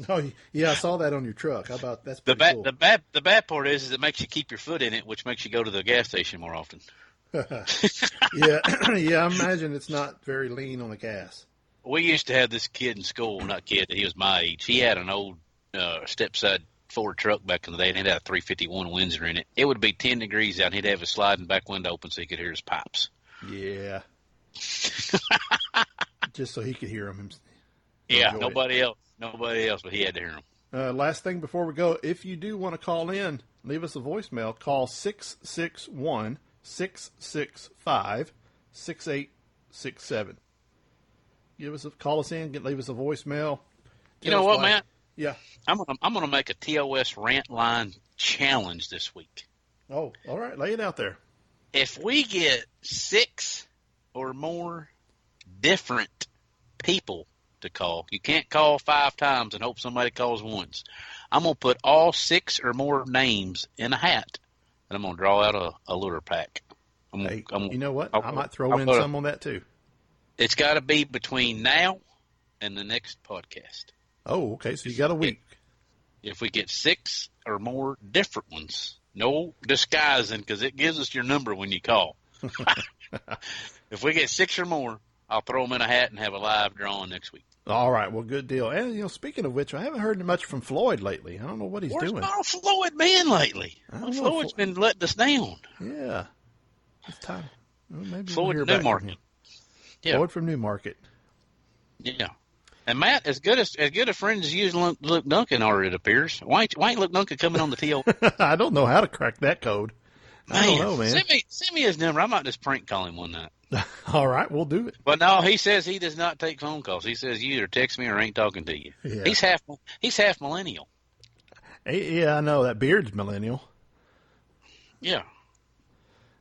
Speaker 4: Oh, yeah, I saw that on your truck. How about that's pretty cool.
Speaker 3: The bad part is it makes you keep your foot in it, which makes you go to the gas station more often.
Speaker 4: yeah, I imagine it's not very lean on the gas.
Speaker 3: We used to have this kid in school, not kid, he was my age. He had an old step-side Ford truck back in the day, and it had a 351 Windsor in it. It would be 10 degrees out, and he'd have his sliding back window open so he could hear his pipes.
Speaker 4: Yeah. Just so he could hear them.
Speaker 3: Yeah, nobody else, but he had to hear them.
Speaker 4: Last thing before we go, if you do want to call in, leave us a voicemail. Call 661-665-6867. Call us in, leave us a voicemail.
Speaker 3: You know what, Matt?
Speaker 4: Yeah.
Speaker 3: I'm gonna make a TOS rant line challenge this week.
Speaker 4: Oh, all right. Lay it out there.
Speaker 3: If we get 6 or more different people to call, you can't call 5 times and hope somebody calls once. I'm gonna put all 6 or more names in a hat, and I'm gonna draw out a lure pack.
Speaker 4: You know what? I might throw in some on that too.
Speaker 3: It's got to be between now and the next podcast.
Speaker 4: Oh, okay. So you got a week.
Speaker 3: If we get 6 or more different ones, no disguising, because it gives us your number when you call. If we get 6 or more, I'll throw them in a hat and have a live drawing next week.
Speaker 4: All right. Well, good deal. And, speaking of which, I haven't heard much from Floyd lately. I don't know what he's doing.
Speaker 3: Where's Floyd been lately? Floyd's been letting us down.
Speaker 4: Yeah. It's time. Well, maybe
Speaker 3: Floyd
Speaker 4: we'll
Speaker 3: from Newmarket.
Speaker 4: Yeah. Floyd from Newmarket.
Speaker 3: Yeah. And Matt, as good a friend as you and Luke Duncan are, it appears. Why ain't Luke Duncan coming on the TO?
Speaker 4: I don't know how to crack that code. I don't know, man.
Speaker 3: Send me his number. I might just prank call him one night.
Speaker 4: All right, we'll do it.
Speaker 3: But no, he says he does not take phone calls. He says you either text me or ain't talking to you.
Speaker 4: Yeah.
Speaker 3: He's half millennial.
Speaker 4: Yeah, I know that beard's millennial.
Speaker 3: Yeah.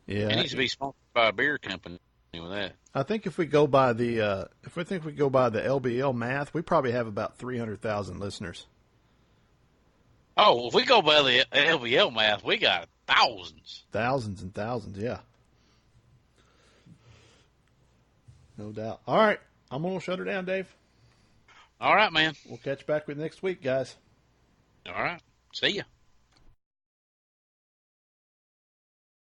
Speaker 4: Yeah.
Speaker 3: He needs to be sponsored by a beer company with that.
Speaker 4: I think if we go by the LBL math, we probably have about 300,000 listeners.
Speaker 3: Oh, if we go by the LBL math, we got thousands.
Speaker 4: Thousands and thousands, yeah. No doubt. All right. I'm going to shut her down, Dave.
Speaker 3: All right, man.
Speaker 4: We'll catch back with next week, guys.
Speaker 3: All right. See ya.